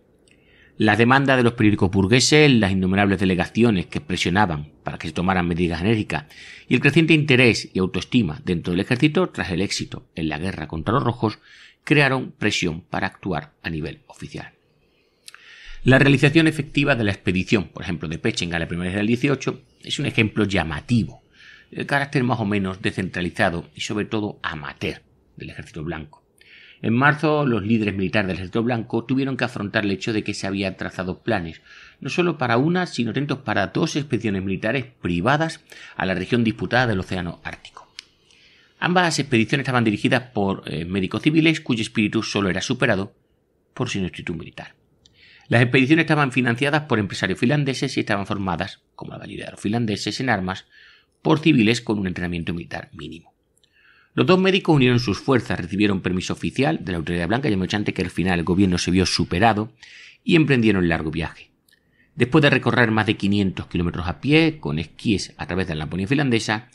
Las demandas de los periódicos burgueses, las innumerables delegaciones que presionaban para que se tomaran medidas enérgicas y el creciente interés y autoestima dentro del ejército tras el éxito en la guerra contra los rojos crearon presión para actuar a nivel oficial. La realización efectiva de la expedición, por ejemplo, de Pechenga la primavera del 18, es un ejemplo llamativo del carácter más o menos descentralizado y sobre todo amateur del ejército blanco. En marzo, los líderes militares del Ejército Blanco tuvieron que afrontar el hecho de que se habían trazado planes, no solo para una, sino atentos para 2 expediciones militares privadas a la región disputada del Océano Ártico. Ambas expediciones estaban dirigidas por médicos civiles cuyo espíritu solo era superado por su ineptitud militar. Las expediciones estaban financiadas por empresarios finlandeses y estaban formadas, como la mayoría de los finlandeses en armas, por civiles con un entrenamiento militar mínimo. Los 2 médicos unieron sus fuerzas, recibieron permiso oficial de la autoridad blanca, ya hemos dicho antes que al final el gobierno se vio superado, y emprendieron el largo viaje. Después de recorrer más de 500 kilómetros a pie, con esquíes a través de la Laponia finlandesa,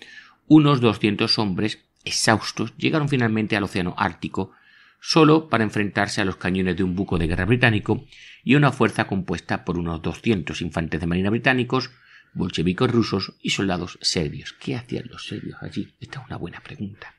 unos 200 hombres exhaustos llegaron finalmente al Océano Ártico, solo para enfrentarse a los cañones de un buque de guerra británico y a una fuerza compuesta por unos 200 infantes de marina británicos, bolcheviques rusos y soldados serbios. ¿Qué hacían los serbios allí? Esta es una buena pregunta.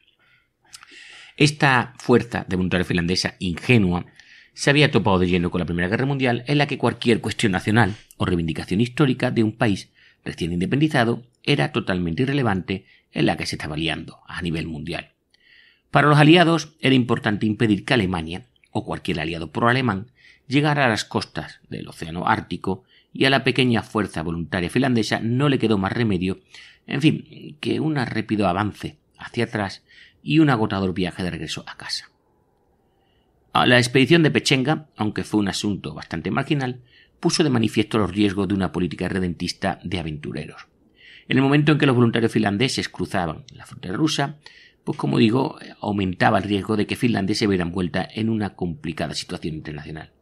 Esta fuerza de voluntarios finlandesa ingenua se había topado de lleno con la Primera Guerra Mundial, en la que cualquier cuestión nacional o reivindicación histórica de un país recién independizado era totalmente irrelevante en la que se estaba liando a nivel mundial. Para los aliados era importante impedir que Alemania, o cualquier aliado pro-alemán, llegara a las costas del Océano Ártico, y a la pequeña fuerza voluntaria finlandesa no le quedó más remedio, en fin, que un rápido avance hacia atrás y un agotador viaje de regreso a casa. La expedición de Pechenga, aunque fue un asunto bastante marginal, puso de manifiesto los riesgos de una política redentista de aventureros. En el momento en que los voluntarios finlandeses cruzaban la frontera rusa, pues como digo, aumentaba el riesgo de que Finlandia se viera envuelta en una complicada situación internacional.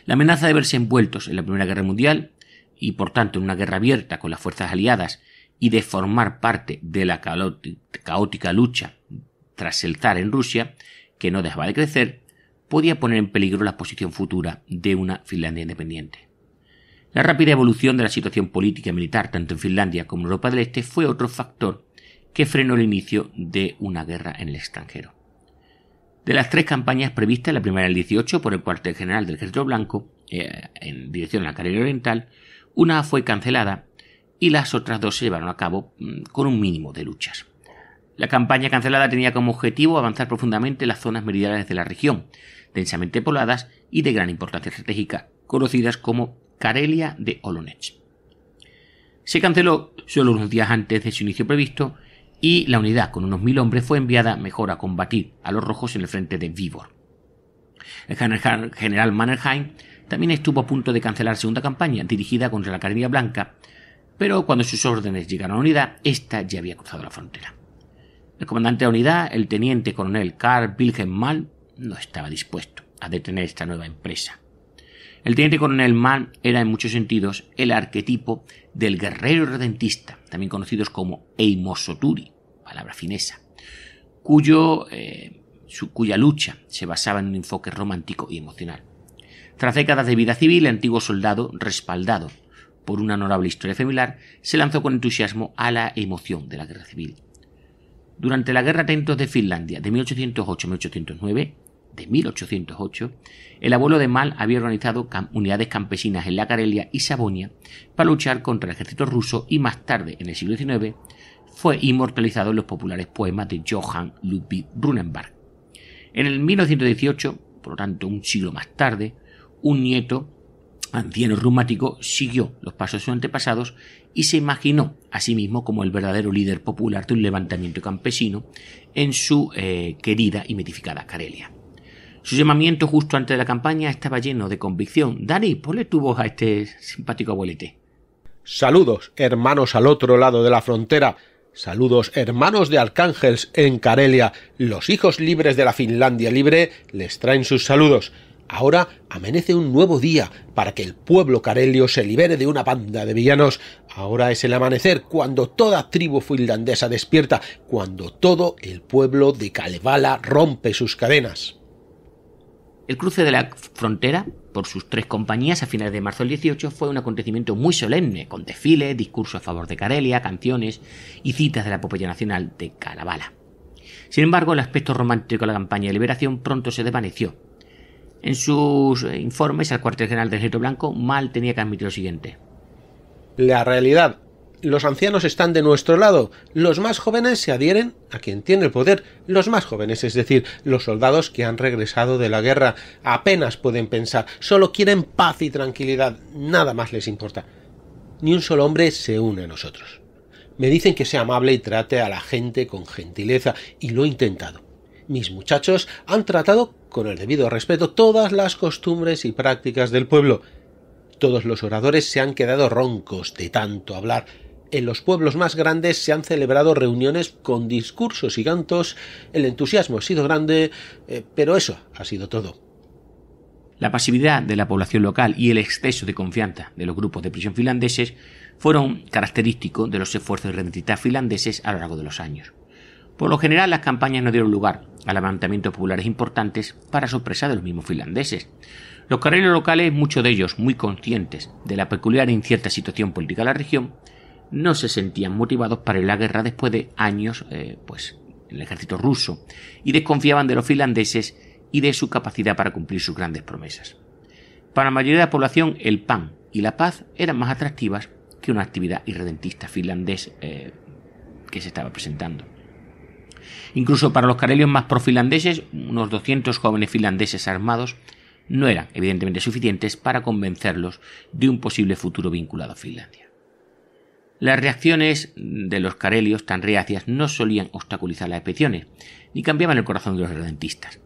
La amenaza de verse envueltos en la Primera Guerra Mundial y por tanto en una guerra abierta con las fuerzas aliadas y de formar parte de la caótica lucha tras el zar en Rusia, que no dejaba de crecer, podía poner en peligro la posición futura de una Finlandia independiente. La rápida evolución de la situación política y militar tanto en Finlandia como en Europa del Este fue otro factor que frenó el inicio de una guerra en el extranjero. De las 3 campañas previstas, la primera del 18 por el cuartel general del Ejército Blanco, en dirección a la Karelia Oriental, una fue cancelada y las otras dos se llevaron a cabo con un mínimo de luchas. La campaña cancelada tenía como objetivo avanzar profundamente en las zonas meridionales de la región, densamente pobladas y de gran importancia estratégica, conocidas como Karelia de Olonets. Se canceló solo unos días antes de su inicio previsto y la unidad, con unos 1000 hombres, fue enviada mejor a combatir a los rojos en el frente de Viborg. El general Mannerheim también estuvo a punto de cancelar segunda campaña dirigida contra la Karelia Blanca, pero cuando sus órdenes llegaron a la unidad, ésta ya había cruzado la frontera. El comandante de la unidad, el teniente coronel Karl Wilhelm Mann, no estaba dispuesto a detener esta nueva empresa. El teniente coronel Mann era en muchos sentidos el arquetipo del guerrero redentista, también conocidos como Eimosoturi, palabra finesa, cuya lucha se basaba en un enfoque romántico y emocional. Tras décadas de vida civil, el antiguo soldado, respaldado por una honorable historia familiar, se lanzó con entusiasmo a la emoción de la guerra civil. Durante la Guerra Tentos de Finlandia de 1808, el abuelo de Mann había organizado unidades campesinas en la Karelia y Sabonia para luchar contra el ejército ruso y más tarde, en el siglo XIX, fue inmortalizado en los populares poemas de Johann Ludwig Runeberg. En el 1918, por lo tanto un siglo más tarde, un nieto anciano reumático siguió los pasos de sus antepasados y se imaginó a sí mismo como el verdadero líder popular de un levantamiento campesino en su querida y mitificada Karelia. Su llamamiento justo antes de la campaña estaba lleno de convicción. Dani, ponle tu voz a este simpático abuelete. Saludos, hermanos al otro lado de la frontera. Saludos, hermanos de Arcángels en Karelia. Los hijos libres de la Finlandia libre les traen sus saludos. Ahora amanece un nuevo día para que el pueblo karelio se libere de una banda de villanos. Ahora es el amanecer, cuando toda tribu finlandesa despierta, cuando todo el pueblo de Kalevala rompe sus cadenas. El cruce de la frontera por sus 3 compañías a finales de marzo del 18 fue un acontecimiento muy solemne, con desfiles, discursos a favor de Karelia, canciones y citas de la epopeya nacional de Kalevala. Sin embargo, el aspecto romántico de la campaña de liberación pronto se desvaneció. En sus informes al cuartel general del Ejército Blanco, Mann tenía que admitir lo siguiente. La realidad. Los ancianos están de nuestro lado. Los más jóvenes se adhieren a quien tiene el poder. Los más jóvenes, es decir, los soldados que han regresado de la guerra, apenas pueden pensar. Solo quieren paz y tranquilidad. Nada más les importa. Ni un solo hombre se une a nosotros. Me dicen que sea amable y trate a la gente con gentileza, y lo he intentado. Mis muchachos han tratado con el debido respeto todas las costumbres y prácticas del pueblo. Todos los oradores se han quedado roncos de tanto hablar. En los pueblos más grandes se han celebrado reuniones con discursos y cantos. El entusiasmo ha sido grande, pero eso ha sido todo. La pasividad de la población local y el exceso de confianza de los grupos de presión finlandeses fueron característicos de los esfuerzos redentistas finlandeses a lo largo de los años. Por lo general, las campañas no dieron lugar a levantamientos populares importantes para sorpresa de los mismos finlandeses. Los karelios locales, muchos de ellos muy conscientes de la peculiar e incierta situación política de la región, no se sentían motivados para ir a la guerra después de años en el ejército ruso y desconfiaban de los finlandeses y de su capacidad para cumplir sus grandes promesas. Para la mayoría de la población, el pan y la paz eran más atractivas que una actividad irredentista finlandés que se estaba presentando. Incluso para los karelios más profinlandeses, unos 200 jóvenes finlandeses armados no eran evidentemente suficientes para convencerlos de un posible futuro vinculado a Finlandia. Las reacciones de los karelios tan reacias no solían obstaculizar las expediciones, ni cambiaban el corazón de los redentistas.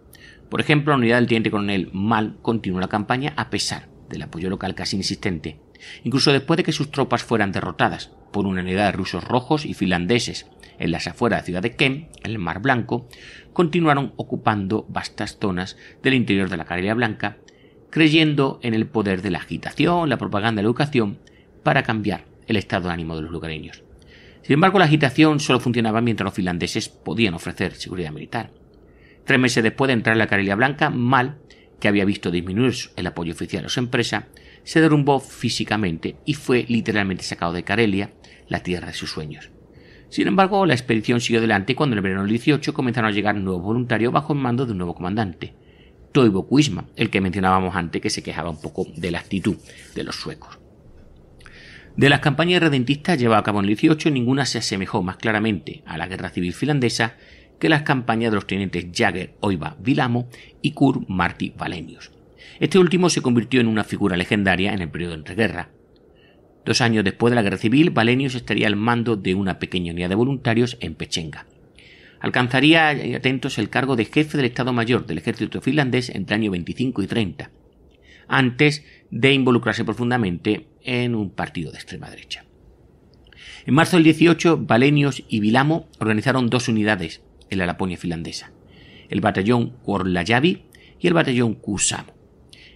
Por ejemplo, la unidad del teniente coronel Mann continuó la campaña a pesar del apoyo local casi inexistente, incluso después de que sus tropas fueran derrotadas por una unidad de rusos rojos y finlandeses en las afueras de la ciudad de Kem, en el Mar Blanco. Continuaron ocupando vastas zonas del interior de la Karelia Blanca, creyendo en el poder de la agitación, la propaganda y la educación para cambiar el estado de ánimo de los lugareños. Sin embargo, la agitación solo funcionaba mientras los finlandeses podían ofrecer seguridad militar. 3 meses después de entrar en la Karelia Blanca, Mann, que había visto disminuir el apoyo oficial a su empresa, se derrumbó físicamente y fue literalmente sacado de Karelia, la tierra de sus sueños. Sin embargo, la expedición siguió adelante cuando en el verano del 18 comenzaron a llegar nuevos voluntarios bajo el mando de un nuevo comandante, Toivo Kuisma, el que mencionábamos antes, que se quejaba un poco de la actitud de los suecos. De las campañas redentistas llevadas a cabo en el 18, ninguna se asemejó más claramente a la guerra civil finlandesa que las campañas de los tenientes Jagger Oiva Vilamo y Kurt Martti Wallenius. Este último se convirtió en una figura legendaria en el periodo de entreguerra. 2 años después de la guerra civil, Wallenius estaría al mando de una pequeña unidad de voluntarios en Pechenga. Alcanzaría, atentos, el cargo de jefe del Estado Mayor del ejército finlandés entre el año 25 y 30, antes de involucrarse profundamente en un partido de extrema derecha. En marzo del 18, Wallenius y Vilamo organizaron 2 unidades en la Laponia finlandesa, el batallón Kuorlajavi y el batallón Kuusamo.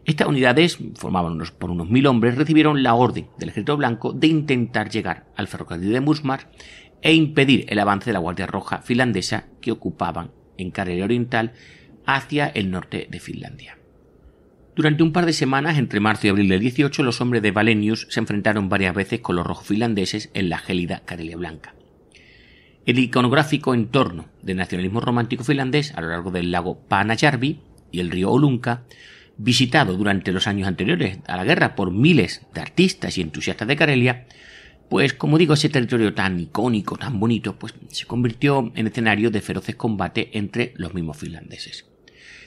Estas unidades, formadas por unos 1000 hombres, recibieron la orden del Ejército Blanco de intentar llegar al ferrocarril de Murmansk e impedir el avance de la Guardia Roja finlandesa que ocupaban en Karelia Oriental hacia el norte de Finlandia. Durante un par de semanas, entre marzo y abril del 18, los hombres de Wallenius se enfrentaron varias veces con los rojos finlandeses en la gélida Karelia Blanca. El iconográfico entorno del nacionalismo romántico finlandés a lo largo del lago Paanajärvi y el río Olunka, visitado durante los años anteriores a la guerra por miles de artistas y entusiastas de Karelia, pues como digo, ese territorio tan icónico, tan bonito, pues se convirtió en escenario de feroces combates entre los mismos finlandeses.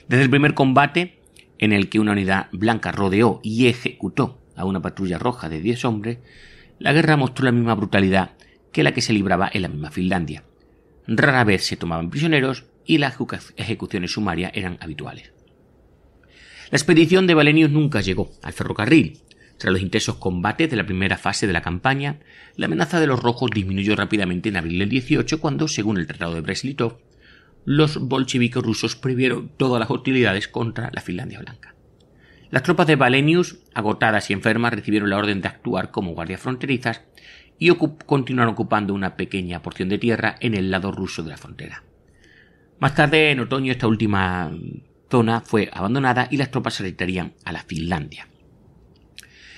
Desde el primer combate, en el que una unidad blanca rodeó y ejecutó a una patrulla roja de 10 hombres, la guerra mostró la misma brutalidad que la que se libraba en la misma Finlandia. Rara vez se tomaban prisioneros y las ejecuciones sumarias eran habituales. La expedición de Wallenius nunca llegó al ferrocarril. Tras los intensos combates de la primera fase de la campaña, la amenaza de los rojos disminuyó rápidamente en abril del 18 cuando, según el Tratado de Brest-Litov, los bolcheviques rusos prohibieron todas las hostilidades contra la Finlandia Blanca. Las tropas de Wallenius, agotadas y enfermas, recibieron la orden de actuar como guardias fronterizas y continuaron ocupando una pequeña porción de tierra en el lado ruso de la frontera. Más tarde, en otoño, esta última zona fue abandonada y las tropas se retirarían a la Finlandia.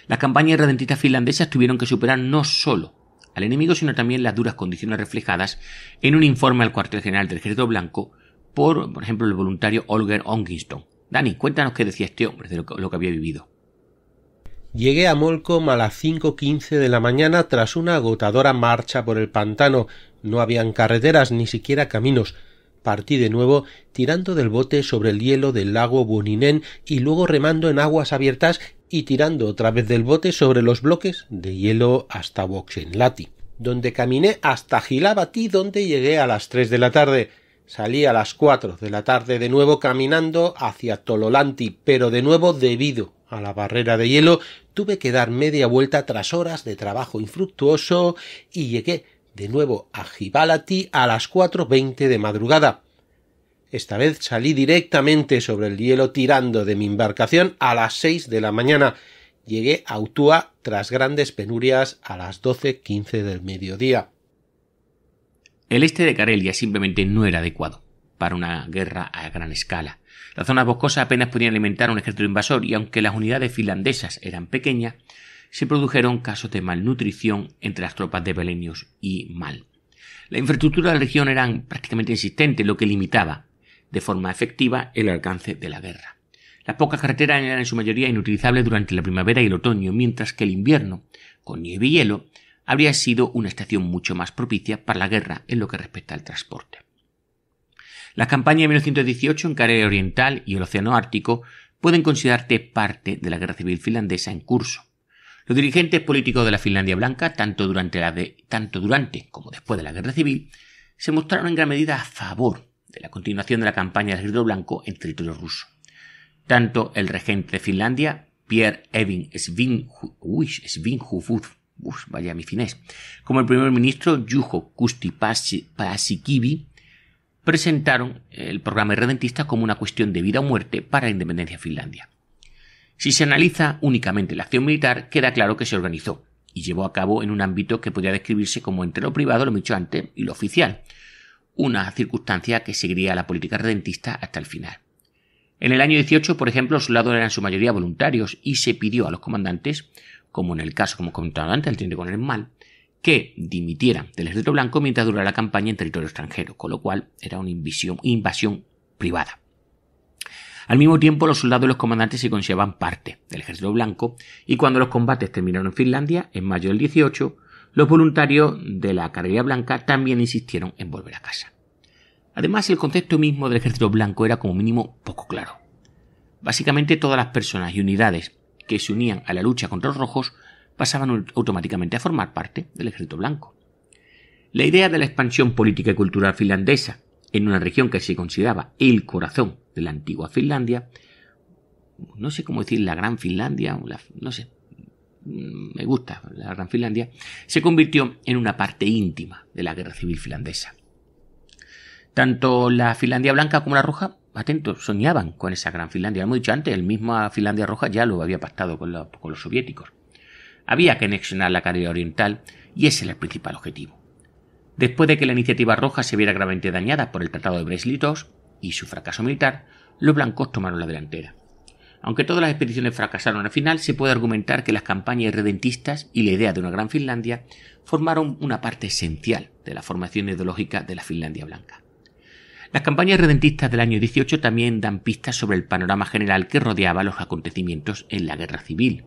Las campañas redentistas finlandesas tuvieron que superar no solo al enemigo, sino también las duras condiciones reflejadas en un informe al cuartel general del Ejército Blanco por ejemplo, el voluntario Holger Ongiston. Dani, cuéntanos qué decía este hombre de lo que había vivido. Llegué a Molkom a las 5:15 de la mañana tras una agotadora marcha por el pantano. No habían carreteras ni siquiera caminos. Partí de nuevo tirando del bote sobre el hielo del lago Vuoninen y luego remando en aguas abiertas y tirando otra vez del bote sobre los bloques de hielo hasta Vuoksenlahti, donde caminé hasta Hilabati, donde llegué a las 3 de la tarde. Salí a las 4 de la tarde de nuevo caminando hacia Tololanti, pero de nuevo debido a la barrera de hielo tuve que dar media vuelta tras horas de trabajo infructuoso y llegué de nuevo a Hibalati a las 4:20 de madrugada. Esta vez salí directamente sobre el hielo tirando de mi embarcación a las 6 de la mañana. Llegué a Utua tras grandes penurias a las 12:15 del mediodía. El este de Karelia simplemente no era adecuado para una guerra a gran escala. Las zonas boscosas apenas podían alimentar a un ejército invasor y aunque las unidades finlandesas eran pequeñas, se produjeron casos de malnutrición entre las tropas de Wallenius y Mal. La infraestructura de la región era prácticamente inexistente, lo que limitaba de forma efectiva el alcance de la guerra. Las pocas carreteras eran en su mayoría inutilizables durante la primavera y el otoño, mientras que el invierno, con nieve y hielo, habría sido una estación mucho más propicia para la guerra en lo que respecta al transporte. Las campañas de 1918 en Karelia Oriental y el Océano Ártico pueden considerarse parte de la guerra civil finlandesa en curso. Los dirigentes políticos de la Finlandia Blanca, tanto durante como después de la guerra civil, se mostraron en gran medida a favor de la continuación de la campaña del Ejército Blanco en territorio ruso. Tanto el regente de Finlandia, Pierre Evin Svinhufvud, vaya mi finés, como el primer ministro Juho Kusti Paasikivi presentaron el programa irredentista como una cuestión de vida o muerte para la independencia de Finlandia. Si se analiza únicamente la acción militar, queda claro que se organizó y llevó a cabo en un ámbito que podría describirse como entre lo privado, lo dicho antes, y lo oficial, una circunstancia que seguiría la política redentista hasta el final. En el año 18, por ejemplo, los soldados eran en su mayoría voluntarios y se pidió a los comandantes, como en el caso, como comentaba antes, el teniente coronel Mal, que dimitieran del Ejército Blanco mientras durara la campaña en territorio extranjero, con lo cual era una invasión privada. Al mismo tiempo, los soldados y los comandantes se consideraban parte del ejército blanco, y cuando los combates terminaron en Finlandia, en mayo del 18, los voluntarios de la Caballería Blanca también insistieron en volver a casa. Además, el concepto mismo del ejército blanco era como mínimo poco claro. Básicamente, todas las personas y unidades que se unían a la lucha contra los rojos pasaban automáticamente a formar parte del ejército blanco. La idea de la expansión política y cultural finlandesa en una región que se consideraba el corazón de la antigua Finlandia, no sé cómo decir la Gran Finlandia, no sé, me gusta la Gran Finlandia, se convirtió en una parte íntima de la guerra civil finlandesa. Tanto la Finlandia blanca como la roja, atentos, soñaban con esa Gran Finlandia. Hemos dicho antes, el mismo Finlandia roja ya lo había pactado con los soviéticos. Había que anexionar la Carelia oriental y ese era el principal objetivo. Después de que la iniciativa roja se viera gravemente dañada por el Tratado de Brest-Litovsk y su fracaso militar, los blancos tomaron la delantera. Aunque todas las expediciones fracasaron al final, se puede argumentar que las campañas irredentistas y la idea de una Gran Finlandia formaron una parte esencial de la formación ideológica de la Finlandia blanca. Las campañas redentistas del año 18 también dan pistas sobre el panorama general que rodeaba los acontecimientos en la guerra civil.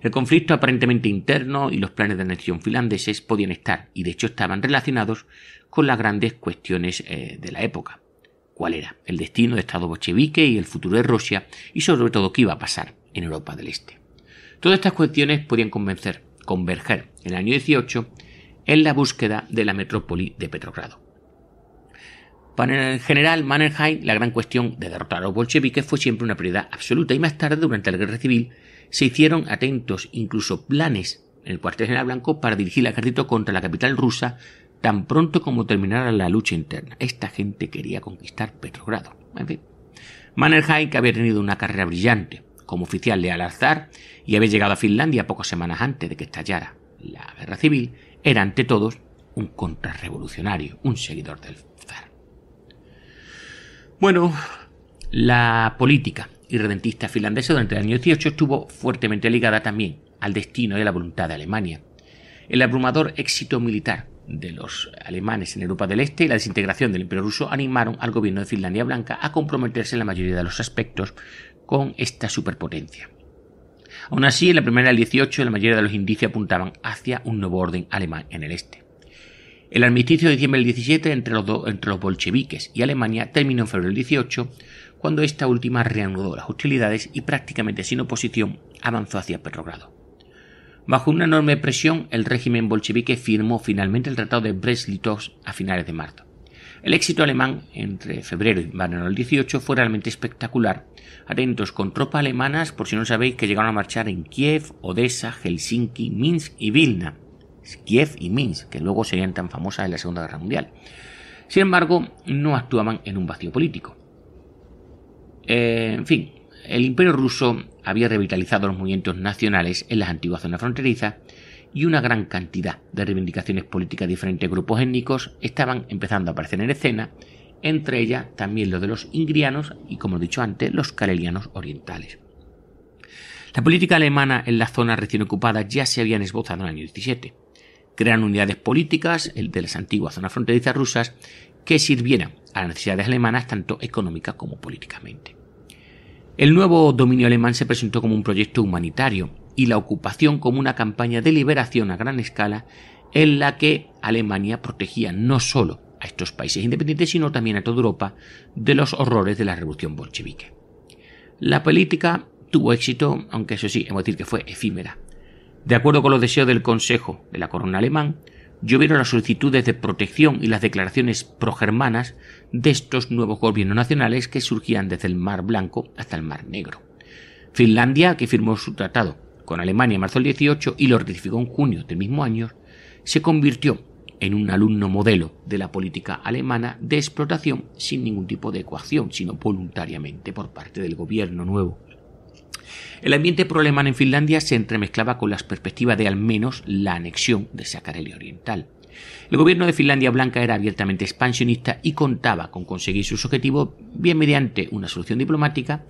El conflicto aparentemente interno y los planes de anexión finlandeses podían estar, y de hecho estaban relacionados con las grandes cuestiones de la época. ¿Cuál era el destino del Estado bolchevique y el futuro de Rusia? Y sobre todo, ¿qué iba a pasar en Europa del Este? Todas estas cuestiones podían converger en el año 18 en la búsqueda de la metrópoli de Petrogrado. Para el general Mannerheim, la gran cuestión de derrotar a los bolcheviques fue siempre una prioridad absoluta, y más tarde, durante la guerra civil, se hicieron atentos incluso planes en el cuartel general blanco para dirigir el ejército contra la capital rusa tan pronto como terminara la lucha interna. Esta gente quería conquistar Petrogrado. En fin, Mannerheim, que había tenido una carrera brillante como oficial leal al zar y había llegado a Finlandia pocas semanas antes de que estallara la guerra civil, era ante todos un contrarrevolucionario, un seguidor del zar. Bueno, la política irredentista finlandesa durante el año 18 estuvo fuertemente ligada también al destino y a la voluntad de Alemania. El abrumador éxito militar de los alemanes en Europa del Este y la desintegración del Imperio ruso animaron al gobierno de Finlandia Blanca a comprometerse en la mayoría de los aspectos con esta superpotencia. Aún así, en la primavera del 18, la mayoría de los indicios apuntaban hacia un nuevo orden alemán en el este. El armisticio de diciembre del 17 entre los bolcheviques y Alemania terminó en febrero del 18, cuando esta última reanudó las hostilidades y prácticamente sin oposición avanzó hacia Petrogrado. Bajo una enorme presión, el régimen bolchevique firmó finalmente el Tratado de Brest-Litovsk a finales de marzo. El éxito alemán entre febrero y verano del 18 fue realmente espectacular. Atentos, con tropas alemanas, por si no sabéis, que llegaron a marchar en Kiev, Odessa, Helsinki, Minsk y Vilna. Kiev y Minsk, que luego serían tan famosas en la Segunda Guerra Mundial. Sin embargo, no actuaban en un vacío político. En fin, el Imperio ruso había revitalizado los movimientos nacionales en las antiguas zonas fronterizas y una gran cantidad de reivindicaciones políticas de diferentes grupos étnicos estaban empezando a aparecer en escena, entre ellas también los de los ingrianos y, como he dicho antes, los karelianos orientales. La política alemana en las zonas recién ocupadas ya se habían esbozado en el año 17. Crearon unidades políticas de las antiguas zonas fronterizas rusas que sirvieran a las necesidades alemanas tanto económicas como políticamente. El nuevo dominio alemán se presentó como un proyecto humanitario y la ocupación como una campaña de liberación a gran escala en la que Alemania protegía no solo a estos países independientes, sino también a toda Europa de los horrores de la revolución bolchevique. La política tuvo éxito, aunque eso sí, hemos de decir que fue efímera. De acuerdo con los deseos del Consejo de la Corona alemán, llovieron las solicitudes de protección y las declaraciones progermanas de estos nuevos gobiernos nacionales que surgían desde el Mar Blanco hasta el Mar Negro. Finlandia, que firmó su tratado con Alemania en marzo del 18 y lo ratificó en junio del mismo año, se convirtió en un alumno modelo de la política alemana de explotación sin ningún tipo de coacción, sino voluntariamente por parte del gobierno nuevo. El ambiente pro-alemán en Finlandia se entremezclaba con las perspectivas de al menos la anexión de esa Carelia oriental. El gobierno de Finlandia Blanca era abiertamente expansionista y contaba con conseguir sus objetivos bien mediante una solución diplomática,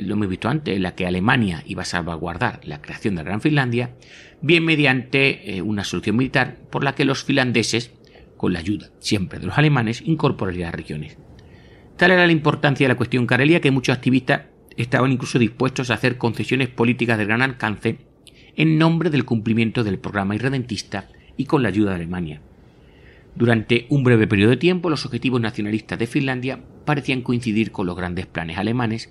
lo hemos visto antes, en la que Alemania iba a salvaguardar la creación de la Gran Finlandia, bien mediante una solución militar por la que los finlandeses, con la ayuda siempre de los alemanes, incorporarían las regiones. Tal era la importancia de la cuestión Karelia que muchos activistas estaban incluso dispuestos a hacer concesiones políticas de gran alcance en nombre del cumplimiento del programa irredentista y con la ayuda de Alemania. Durante un breve periodo de tiempo, los objetivos nacionalistas de Finlandia parecían coincidir con los grandes planes alemanes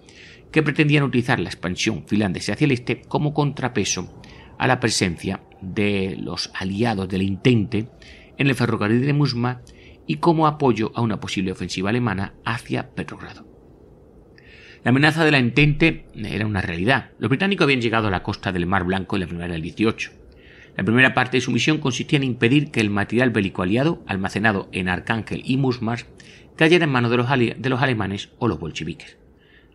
que pretendían utilizar la expansión finlandesa hacia el este como contrapeso a la presencia de los aliados del Entente en el ferrocarril de Mursma y como apoyo a una posible ofensiva alemana hacia Petrogrado. La amenaza de la Entente era una realidad. Los británicos habían llegado a la costa del Mar Blanco en la primavera del 18. La primera parte de su misión consistía en impedir que el material bélico aliado, almacenado en Arcángel y Murmansk, cayera en manos de los alemanes o los bolcheviques.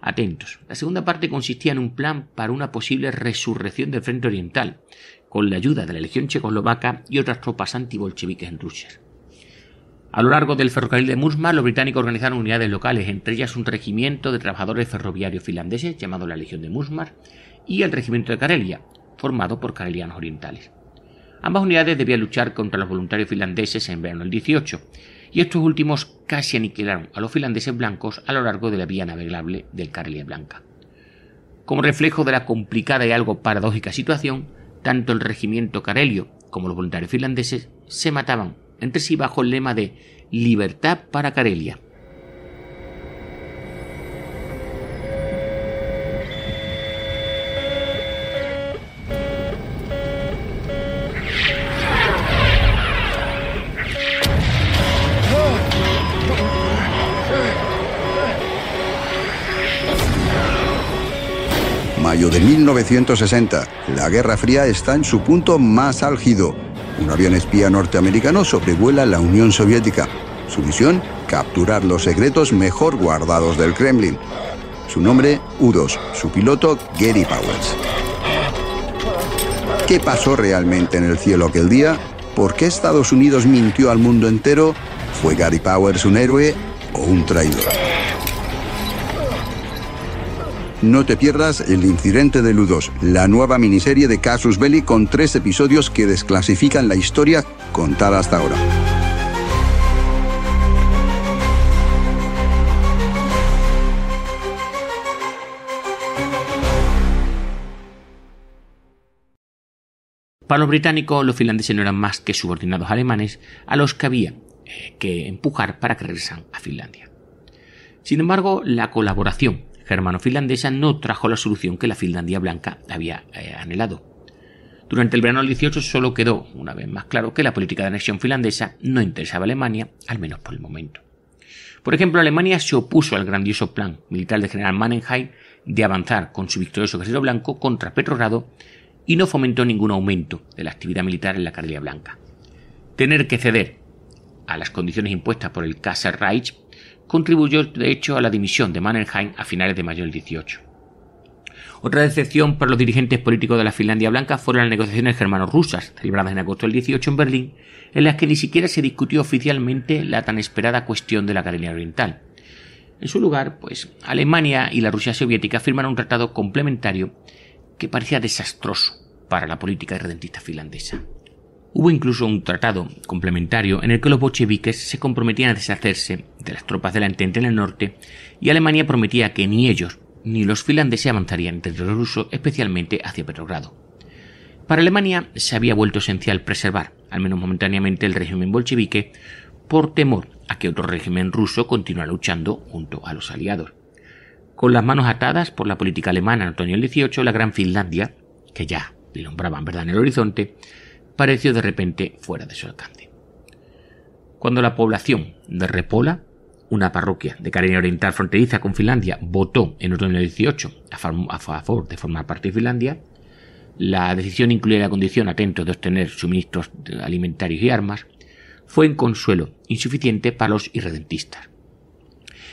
Atentos. La segunda parte consistía en un plan para una posible resurrección del frente oriental, con la ayuda de la Legión Checoslovaca y otras tropas antibolcheviques en Rusia. A lo largo del ferrocarril de Murmansk, los británicos organizaron unidades locales, entre ellas un regimiento de trabajadores ferroviarios finlandeses llamado la Legión de Murmansk y el regimiento de Karelia, formado por karelianos orientales. Ambas unidades debían luchar contra los voluntarios finlandeses en verano del 18, y estos últimos casi aniquilaron a los finlandeses blancos a lo largo de la vía navegable del Karelia Blanca. Como reflejo de la complicada y algo paradójica situación, tanto el regimiento karelio como los voluntarios finlandeses se mataban entre sí bajo el lema de «Libertad para Karelia». Mayo de 1960. La Guerra Fría está en su punto más álgido. Un avión espía norteamericano sobrevuela la Unión Soviética. Su misión, capturar los secretos mejor guardados del Kremlin. Su nombre, U-2. Su piloto, Gary Powers. ¿Qué pasó realmente en el cielo aquel día? ¿Por qué Estados Unidos mintió al mundo entero? ¿Fue Gary Powers un héroe o un traidor? No te pierdas El incidente del U-2, la nueva miniserie de Casus Belli con 3 episodios que desclasifican la historia contada hasta ahora. Para los británicos, los finlandeses no eran más que subordinados alemanes a los que había que empujar para que regresaran a Finlandia. Sin embargo, la colaboración germano-finlandesa no trajo la solución que la Finlandia blanca había anhelado. Durante el verano del 18 solo quedó, una vez más claro, que la política de anexión finlandesa no interesaba a Alemania, al menos por el momento. Por ejemplo, Alemania se opuso al grandioso plan militar del general Mannerheim de avanzar con su victorioso ejército blanco contra Petrogrado y no fomentó ningún aumento de la actividad militar en la Karelia Blanca. Tener que ceder a las condiciones impuestas por el Kaiserreich contribuyó de hecho a la dimisión de Mannerheim a finales de mayo del 18. Otra decepción para los dirigentes políticos de la Finlandia Blanca fueron las negociaciones germano-rusas, celebradas en agosto del 18 en Berlín, en las que ni siquiera se discutió oficialmente la tan esperada cuestión de la Karelia Oriental. En su lugar, Alemania y la Rusia soviética firmaron un tratado complementario que parecía desastroso para la política irredentista finlandesa. Hubo incluso un tratado complementario en el que los bolcheviques se comprometían a deshacerse de las tropas de la Entente en el norte y Alemania prometía que ni ellos ni los finlandeses avanzarían en territorio ruso, especialmente hacia Petrogrado. Para Alemania se había vuelto esencial preservar, al menos momentáneamente, el régimen bolchevique por temor a que otro régimen ruso continuara luchando junto a los aliados. Con las manos atadas por la política alemana en otoño del 18, la Gran Finlandia, que ya vislumbraba en verdad en el horizonte, pareció de repente fuera de su alcance. Cuando la población de Repola, una parroquia de Karelia Oriental fronteriza con Finlandia, votó en otoño del 18 a favor de formar parte de Finlandia, la decisión incluía la condición, atentos, de obtener suministros alimentarios y armas, fue en consuelo insuficiente para los irredentistas.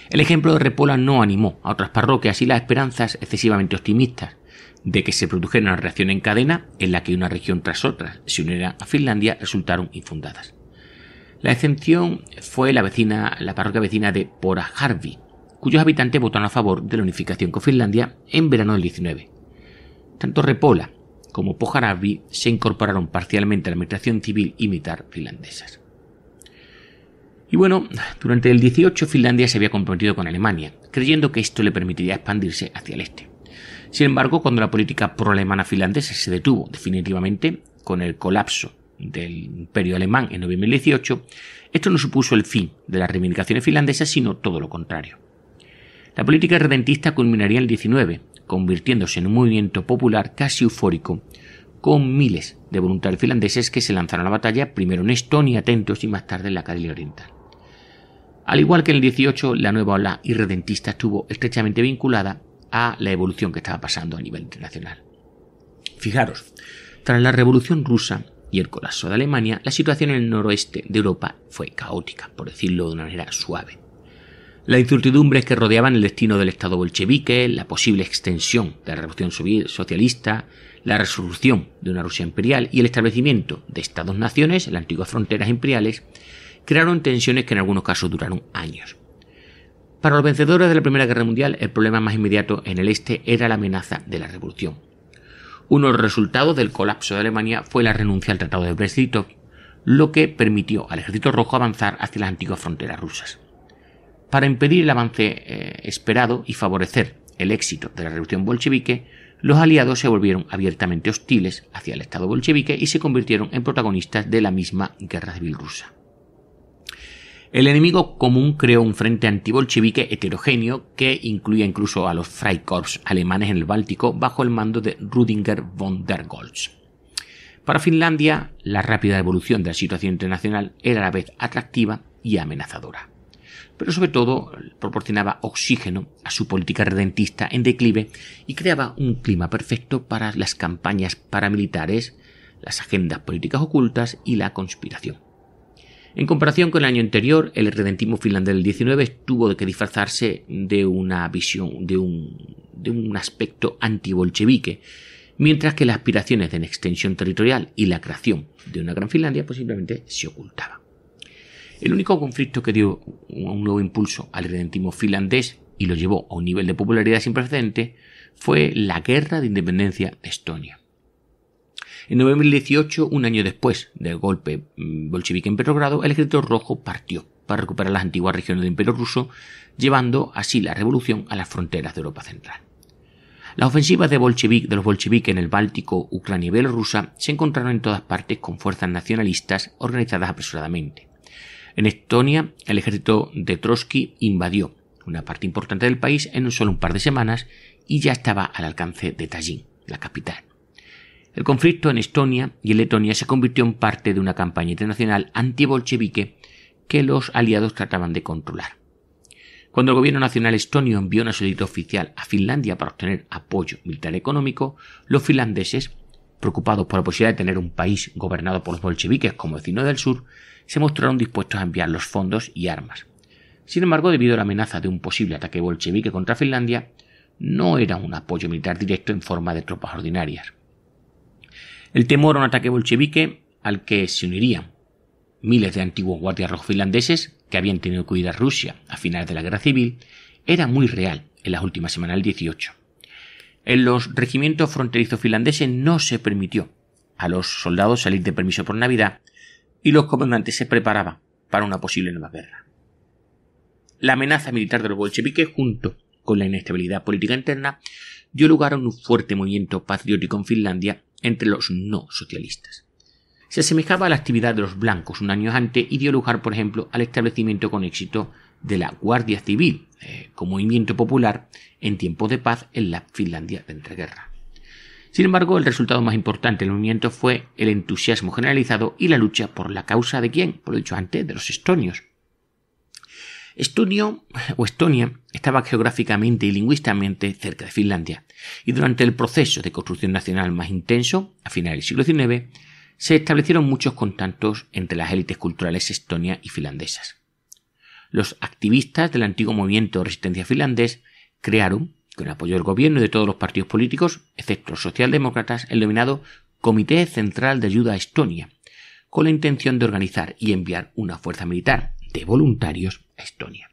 El ejemplo de Repola no animó a otras parroquias y las esperanzas excesivamente optimistas de que se produjera una reacción en cadena en la que una región tras otra se uniera a Finlandia resultaron infundadas. La excepción fue la parroquia vecina de Porajärvi, cuyos habitantes votaron a favor de la unificación con Finlandia en verano del 19. Tanto Repola como Porajärvi se incorporaron parcialmente a la administración civil y militar finlandesas. Y bueno, durante el 18 Finlandia se había comprometido con Alemania, creyendo que esto le permitiría expandirse hacia el este. Sin embargo, cuando la política pro-alemana finlandesa se detuvo definitivamente con el colapso del Imperio Alemán en noviembre del 18, esto no supuso el fin de las reivindicaciones finlandesas, sino todo lo contrario. La política redentista culminaría en el 19, convirtiéndose en un movimiento popular casi eufórico, con miles de voluntarios finlandeses que se lanzaron a la batalla, primero en Estonia, atentos, y más tarde en la Carelia Oriental. Al igual que en el 18, la nueva ola irredentista estuvo estrechamente vinculada a la evolución que estaba pasando a nivel internacional. Fijaros, tras la Revolución Rusa y el colapso de Alemania, la situación en el noroeste de Europa fue caótica, por decirlo de una manera suave. Las incertidumbres que rodeaban el destino del Estado bolchevique, la posible extensión de la revolución socialista, la resolución de una Rusia imperial y el establecimiento de Estados-naciones en las antiguas fronteras imperiales crearon tensiones que en algunos casos duraron años. Para los vencedores de la Primera Guerra Mundial, el problema más inmediato en el este era la amenaza de la revolución. Uno de los resultados del colapso de Alemania fue la renuncia al Tratado de Brest-Litov, lo que permitió al Ejército Rojo avanzar hacia las antiguas fronteras rusas. Para impedir el avance esperado y favorecer el éxito de la revolución bolchevique, los aliados se volvieron abiertamente hostiles hacia el Estado bolchevique y se convirtieron en protagonistas de la misma guerra civil rusa. El enemigo común creó un frente antibolchevique heterogéneo que incluía incluso a los Freikorps alemanes en el Báltico bajo el mando de Rüdiger von der Goltz. Para Finlandia, la rápida evolución de la situación internacional era a la vez atractiva y amenazadora, pero sobre todo proporcionaba oxígeno a su política redentista en declive y creaba un clima perfecto para las campañas paramilitares, las agendas políticas ocultas y la conspiración. En comparación con el año anterior, el redentismo finlandés del 19 tuvo que disfrazarse de una visión, de un aspecto antibolchevique, mientras que las aspiraciones de extensión territorial y la creación de una gran Finlandia pues simplemente se ocultaban. El único conflicto que dio un nuevo impulso al redentismo finlandés y lo llevó a un nivel de popularidad sin precedentes fue la Guerra de Independencia de Estonia. En noviembre del 18, un año después del golpe bolchevique en Petrogrado, el Ejército Rojo partió para recuperar las antiguas regiones del Imperio Ruso, llevando así la revolución a las fronteras de Europa Central. Las ofensivas de los bolcheviques en el Báltico, Ucrania y Bielorrusia se encontraron en todas partes con fuerzas nacionalistas organizadas apresuradamente. En Estonia, el ejército de Trotsky invadió una parte importante del país en solo un par de semanas y ya estaba al alcance de Tallin, la capital. El conflicto en Estonia y en Letonia se convirtió en parte de una campaña internacional antibolchevique que los aliados trataban de controlar. Cuando el gobierno nacional estonio envió una solicitud oficial a Finlandia para obtener apoyo militar y económico, los finlandeses, preocupados por la posibilidad de tener un país gobernado por los bolcheviques como vecinos del sur, se mostraron dispuestos a enviar los fondos y armas. Sin embargo, debido a la amenaza de un posible ataque bolchevique contra Finlandia, no era un apoyo militar directo en forma de tropas ordinarias. El temor a un ataque bolchevique al que se unirían miles de antiguos guardias rojos finlandeses que habían tenido que huir a Rusia a finales de la guerra civil era muy real en las últimas semanas del 18. En los regimientos fronterizos finlandeses no se permitió a los soldados salir de permiso por Navidad y los comandantes se preparaban para una posible nueva guerra. La amenaza militar de los bolcheviques, junto con la inestabilidad política interna, dio lugar a un fuerte movimiento patriótico en Finlandia entre los no socialistas. Se asemejaba a la actividad de los blancos un año antes y dio lugar, por ejemplo, al establecimiento con éxito de la Guardia Civil, como movimiento popular en tiempos de paz en la Finlandia de entreguerra. Sin embargo, el resultado más importante del movimiento fue el entusiasmo generalizado y la lucha por la causa de ¿quién? Por lo dicho antes, de los estonios. Estonia estaba geográficamente y lingüísticamente cerca de Finlandia, y durante el proceso de construcción nacional más intenso, a finales del siglo XIX, se establecieron muchos contactos entre las élites culturales estonia y finlandesas. Los activistas del antiguo movimiento de resistencia finlandés crearon, con el apoyo del gobierno y de todos los partidos políticos, excepto los socialdemócratas, el denominado Comité Central de Ayuda a Estonia, con la intención de organizar y enviar una fuerza militar de voluntarios a Estonia.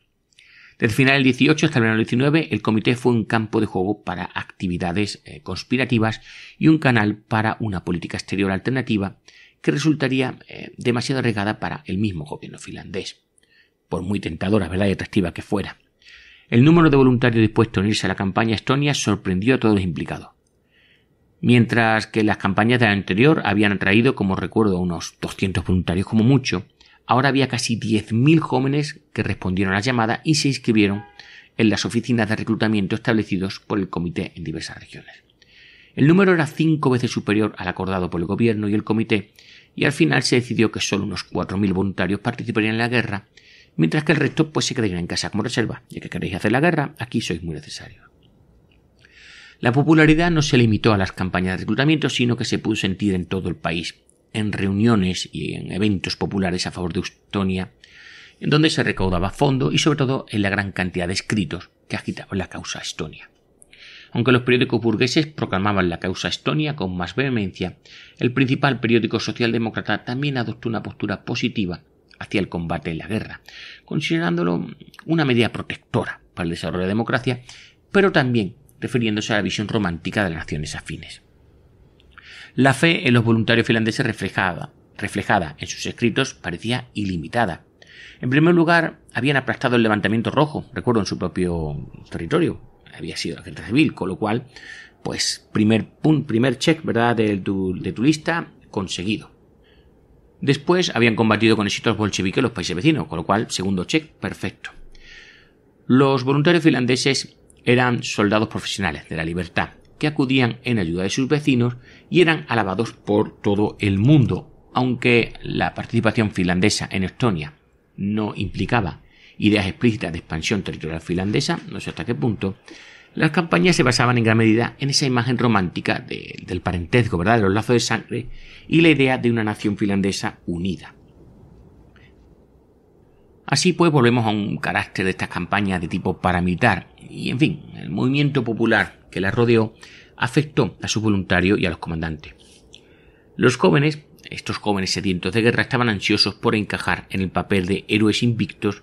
Desde el final del 18 hasta el verano del 19, el comité fue un campo de juego para actividades conspirativas y un canal para una política exterior alternativa que resultaría demasiado regada para el mismo gobierno finlandés. por muy tentadora, ¿verdad?, y atractiva que fuera. El número de voluntarios dispuestos a unirse a la campaña estonia sorprendió a todos los implicados. Mientras que las campañas de la anterior habían atraído, como recuerdo, unos 200 voluntarios como mucho, ahora había casi 10.000 jóvenes que respondieron a la llamada y se inscribieron en las oficinas de reclutamiento establecidos por el comité en diversas regiones. El número era 5 veces superior al acordado por el gobierno y el comité, y al final se decidió que solo unos 4.000 voluntarios participarían en la guerra, mientras que el resto pues se quedarían en casa como reserva. Ya que queréis hacer la guerra, aquí sois muy necesarios. La popularidad no se limitó a las campañas de reclutamiento, sino que se pudo sentir en todo el país, en reuniones y en eventos populares a favor de Estonia, en donde se recaudaba fondos y sobre todo en la gran cantidad de escritos que agitaban la causa estonia. Aunque los periódicos burgueses proclamaban la causa estonia con más vehemencia, el principal periódico socialdemócrata también adoptó una postura positiva hacia el combate en la guerra, considerándolo una medida protectora para el desarrollo de la democracia, pero también refiriéndose a la visión romántica de las naciones afines. La fe en los voluntarios finlandeses reflejada en sus escritos parecía ilimitada. En primer lugar, habían aplastado el levantamiento rojo, recuerdo, en su propio territorio. Había sido la guerra civil, con lo cual, pues, primer check, ¿verdad?, de tu lista conseguido. Después habían combatido con éxito a los bolcheviques en los países vecinos, con lo cual, segundo check, perfecto. Los voluntarios finlandeses eran soldados profesionales de la libertad, que acudían en ayuda de sus vecinos y eran alabados por todo el mundo, aunque la participación finlandesa en Estonia no implicaba ideas explícitas de expansión territorial finlandesa, no sé hasta qué punto. Las campañas se basaban en gran medida en esa imagen romántica del parentesco, ¿verdad?, de los lazos de sangre y la idea de una nación finlandesa unida. Así pues, volvemos a un carácter de estas campañas de tipo paramilitar y, en fin, el movimiento popular que las rodeó afectó a sus voluntarios y a los comandantes. Los jóvenes, estos jóvenes sedientos de guerra, estaban ansiosos por encajar en el papel de héroes invictos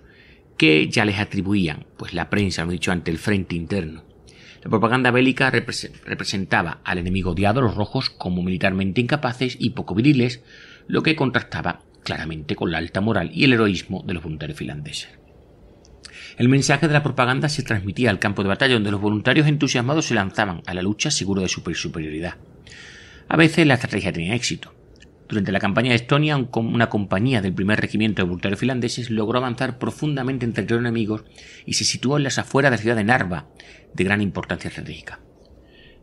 que ya les atribuían, pues la prensa, lo he dicho, ante el frente interno. La propaganda bélica representaba al enemigo odiado, los rojos, como militarmente incapaces y poco viriles, lo que contrastaba claramente con la alta moral y el heroísmo de los voluntarios finlandeses. El mensaje de la propaganda se transmitía al campo de batalla, donde los voluntarios entusiasmados se lanzaban a la lucha seguros de su superioridad. A veces la estrategia tenía éxito. Durante la campaña de Estonia, una compañía del primer regimiento de voluntarios finlandeses logró avanzar profundamente en territorio enemigos y se situó en las afueras de la ciudad de Narva, de gran importancia estratégica.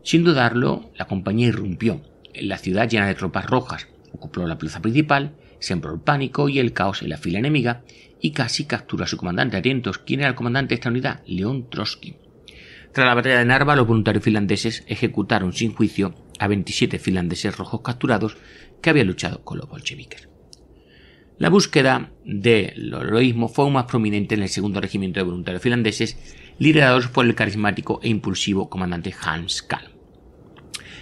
Sin dudarlo, la compañía irrumpió en la ciudad llena de tropas rojas, ocupó la plaza principal, sembró el pánico y el caos en la fila enemiga y casi capturó a su comandante. Atentos, ¿quién era el comandante de esta unidad? León Trotsky. Tras la batalla de Narva, los voluntarios finlandeses ejecutaron sin juicio a 27 finlandeses rojos capturados que habían luchado con los bolcheviques. La búsqueda del heroísmo fue aún más prominente en el segundo regimiento de voluntarios finlandeses, liderados por el carismático e impulsivo comandante Hans Kalm.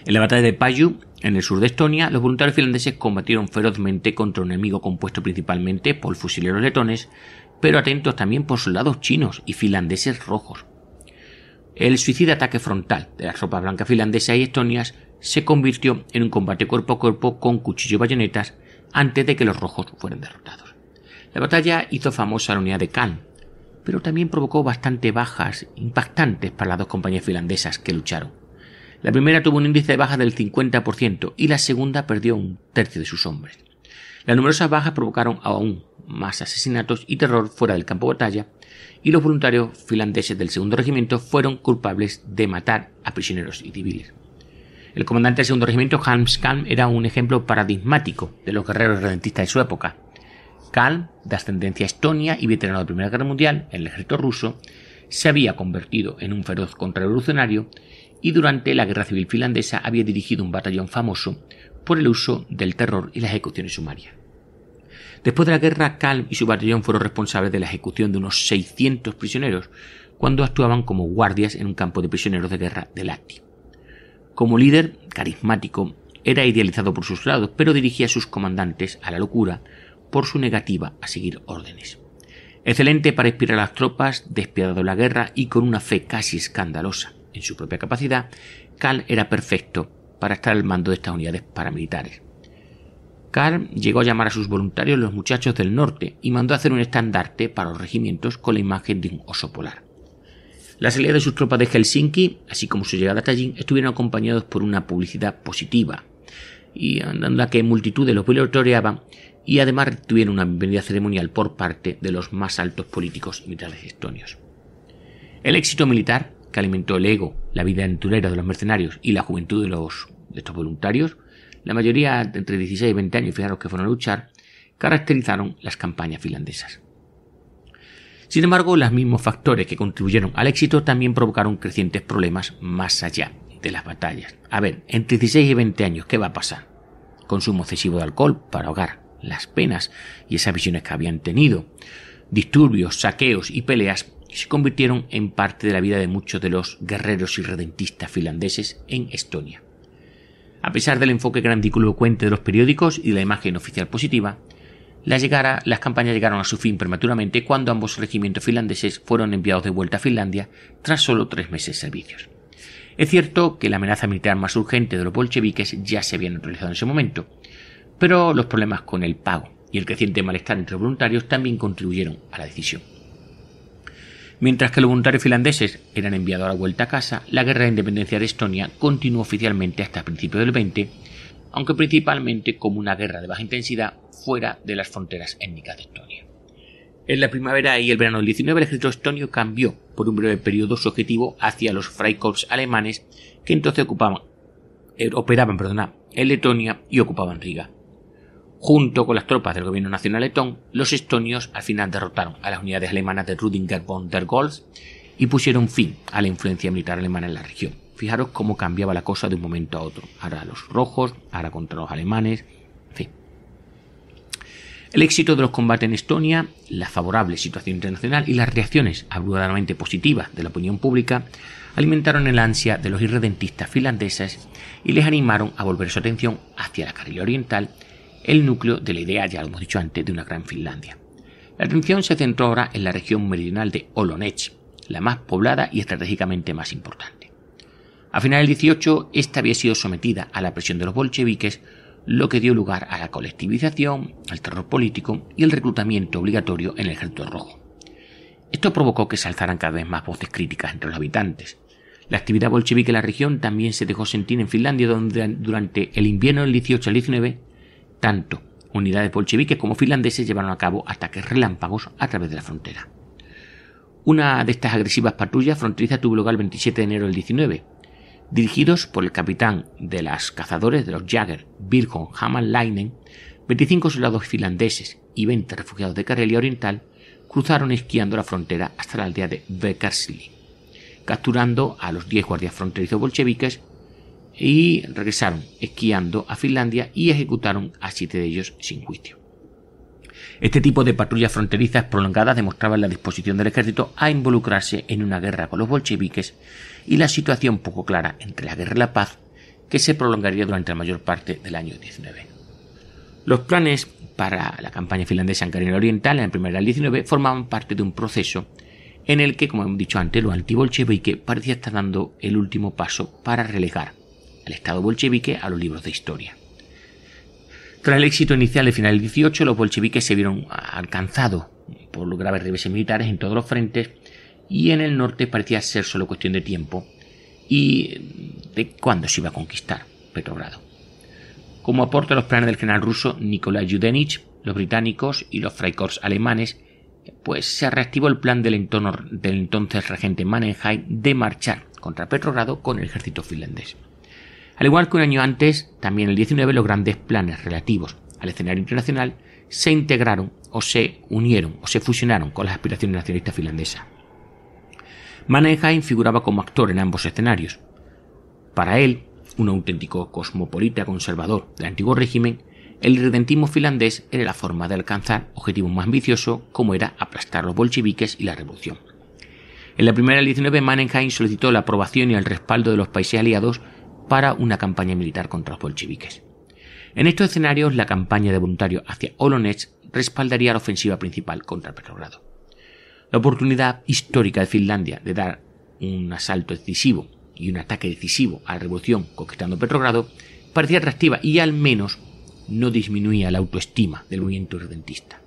En la batalla de Paju, en el sur de Estonia, los voluntarios finlandeses combatieron ferozmente contra un enemigo compuesto principalmente por fusileros letones, pero atentos también por soldados chinos y finlandeses rojos. El suicida ataque frontal de las tropas blancas finlandesas y estonias se convirtió en un combate cuerpo a cuerpo con cuchillo y bayonetas antes de que los rojos fueran derrotados. La batalla hizo famosa la unidad de Kalm, pero también provocó bastante bajas impactantes para las dos compañías finlandesas que lucharon. La primera tuvo un índice de bajas del 50% y la segunda perdió un tercio de sus hombres. Las numerosas bajas provocaron aún más asesinatos y terror fuera del campo de batalla, y los voluntarios finlandeses del segundo regimiento fueron culpables de matar a prisioneros y civiles. El comandante del segundo regimiento, Hans Kalm, era un ejemplo paradigmático de los guerreros redentistas de su época. Kalm, de ascendencia estonia y veterano de la Primera Guerra Mundial en el ejército ruso, se había convertido en un feroz contrarrevolucionario y durante la Guerra Civil Finlandesa había dirigido un batallón famoso por el uso del terror y las ejecuciones sumarias. Después de la guerra, Kalm y su batallón fueron responsables de la ejecución de unos 600 prisioneros cuando actuaban como guardias en un campo de prisioneros de guerra de Lahti. Como líder carismático, era idealizado por sus soldados, pero dirigía a sus comandantes a la locura por su negativa a seguir órdenes. Excelente para inspirar a las tropas, despiadado en la guerra y con una fe casi escandalosa en su propia capacidad, Kalm era perfecto para estar al mando de estas unidades paramilitares. Karl llegó a llamar a sus voluntarios los muchachos del norte y mandó hacer un estandarte para los regimientos con la imagen de un oso polar. La salida de sus tropas de Helsinki, así como su llegada a Tallinn, estuvieron acompañados por una publicidad positiva, y en la que multitudes los vitoreaban y además tuvieron una bienvenida ceremonial por parte de los más altos políticos y militares estonios. El éxito militar, que alimentó el ego, la vida aventurera de los mercenarios y la juventud de estos voluntarios, la mayoría de entre 16 y 20 años, fijaros que fueron a luchar, caracterizaron las campañas finlandesas. Sin embargo, los mismos factores que contribuyeron al éxito también provocaron crecientes problemas más allá de las batallas. A ver, entre 16 y 20 años, ¿qué va a pasar? Consumo excesivo de alcohol para ahogar las penas y esas visiones que habían tenido, disturbios, saqueos y peleas que se convirtieron en parte de la vida de muchos de los guerreros y redentistas finlandeses en Estonia. A pesar del enfoque grandilocuente de los periódicos y de la imagen oficial positiva, las campañas llegaron a su fin prematuramente cuando ambos regimientos finlandeses fueron enviados de vuelta a Finlandia tras solo 3 meses de servicios. Es cierto que la amenaza militar más urgente de los bolcheviques ya se había neutralizado en ese momento, pero los problemas con el pago y el creciente malestar entre los voluntarios también contribuyeron a la decisión. Mientras que los voluntarios finlandeses eran enviados a la vuelta a casa, la guerra de independencia de Estonia continuó oficialmente hasta principios del 20, aunque principalmente como una guerra de baja intensidad fuera de las fronteras étnicas de Estonia. En la primavera y el verano del 19 el ejército estonio cambió por un breve periodo su objetivo hacia los Freikorps alemanes que entonces operaban en Letonia y ocupaban Riga. Junto con las tropas del gobierno nacional letón, los estonios al final derrotaron a las unidades alemanas de Rüdiger von der Goltz y pusieron fin a la influencia militar alemana en la región. Fijaros cómo cambiaba la cosa de un momento a otro. Ahora los rojos, ahora contra los alemanes, en fin. El éxito de los combates en Estonia, la favorable situación internacional y las reacciones abrumadoramente positivas de la opinión pública alimentaron el ansia de los irredentistas finlandeses y les animaron a volver su atención hacia la Carelia Oriental, el núcleo de la idea, ya lo hemos dicho antes, de una gran Finlandia. La atención se centró ahora en la región meridional de Olonets, la más poblada y estratégicamente más importante. A finales del 18, esta había sido sometida a la presión de los bolcheviques, lo que dio lugar a la colectivización, al terror político y el reclutamiento obligatorio en el ejército rojo. Esto provocó que se alzaran cada vez más voces críticas entre los habitantes. La actividad bolchevique en la región también se dejó sentir en Finlandia, donde durante el invierno del 18 al 19, tanto unidades bolcheviques como finlandeses llevaron a cabo ataques relámpagos a través de la frontera. Una de estas agresivas patrullas fronterizas tuvo lugar el 27 de enero del 19. Dirigidos por el capitán de las cazadores de los Jäger, Birgholm Hammarlainen, 25 soldados finlandeses y 20 refugiados de Carelia Oriental cruzaron esquiando la frontera hasta la aldea de Vekarsli, capturando a los 10 guardias fronterizos bolcheviques y regresaron esquiando a Finlandia y ejecutaron a 7 de ellos sin juicio. Este tipo de patrullas fronterizas prolongadas demostraban la disposición del ejército a involucrarse en una guerra con los bolcheviques y la situación poco clara entre la guerra y la paz que se prolongaría durante la mayor parte del año 19. Los planes para la campaña finlandesa en Carelia Oriental en la primavera del 19 formaban parte de un proceso en el que, como hemos dicho antes, lo antibolchevique parecía estar dando el último paso para relegar al Estado bolchevique a los libros de historia. Tras el éxito inicial de final del 18, los bolcheviques se vieron alcanzados por los graves reveses militares en todos los frentes y en el norte parecía ser solo cuestión de tiempo y de cuándo se iba a conquistar Petrogrado. Como aporte a los planes del general ruso Nikolai Yudenich, los británicos y los Freikorps alemanes, pues se reactivó el plan del entonces regente Mannerheim de marchar contra Petrogrado con el ejército finlandés. Al igual que un año antes, también en el 19 los grandes planes relativos al escenario internacional se integraron o se unieron o se fusionaron con las aspiraciones nacionalistas finlandesas. Mannerheim figuraba como actor en ambos escenarios. Para él, un auténtico cosmopolita conservador del antiguo régimen, el irredentismo finlandés era la forma de alcanzar objetivos más ambiciosos como era aplastar a los bolcheviques y la revolución. En la primavera del 19 Mannerheim solicitó la aprobación y el respaldo de los países aliados para una campaña militar contra los bolcheviques. En estos escenarios, la campaña de voluntarios hacia Olonets respaldaría la ofensiva principal contra Petrogrado. La oportunidad histórica de Finlandia de dar un asalto decisivo y un ataque decisivo a la revolución conquistando Petrogrado parecía atractiva y al menos no disminuía la autoestima del movimiento redentista.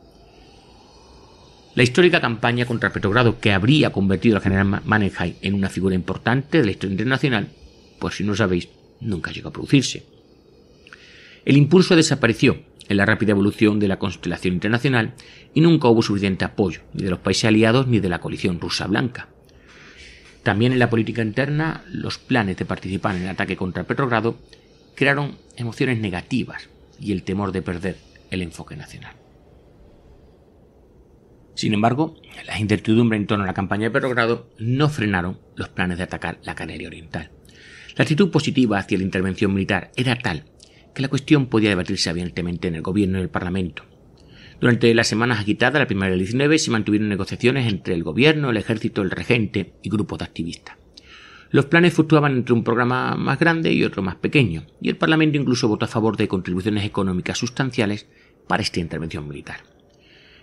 La histórica campaña contra Petrogrado, que habría convertido al general Mannerheim en una figura importante de la historia internacional, pues si no sabéis, nunca llegó a producirse. El impulso desapareció en la rápida evolución de la constelación internacional y nunca hubo suficiente apoyo ni de los países aliados ni de la coalición rusa blanca. También en la política interna, los planes de participar en el ataque contra Petrogrado crearon emociones negativas y el temor de perder el enfoque nacional. Sin embargo, las incertidumbres en torno a la campaña de Petrogrado no frenaron los planes de atacar la Carelia Oriental. La actitud positiva hacia la intervención militar era tal que la cuestión podía debatirse abiertamente en el gobierno y el parlamento. Durante las semanas agitadas de la primavera del 19 se mantuvieron negociaciones entre el gobierno, el ejército, el regente y grupos de activistas. Los planes fluctuaban entre un programa más grande y otro más pequeño, y el parlamento incluso votó a favor de contribuciones económicas sustanciales para esta intervención militar.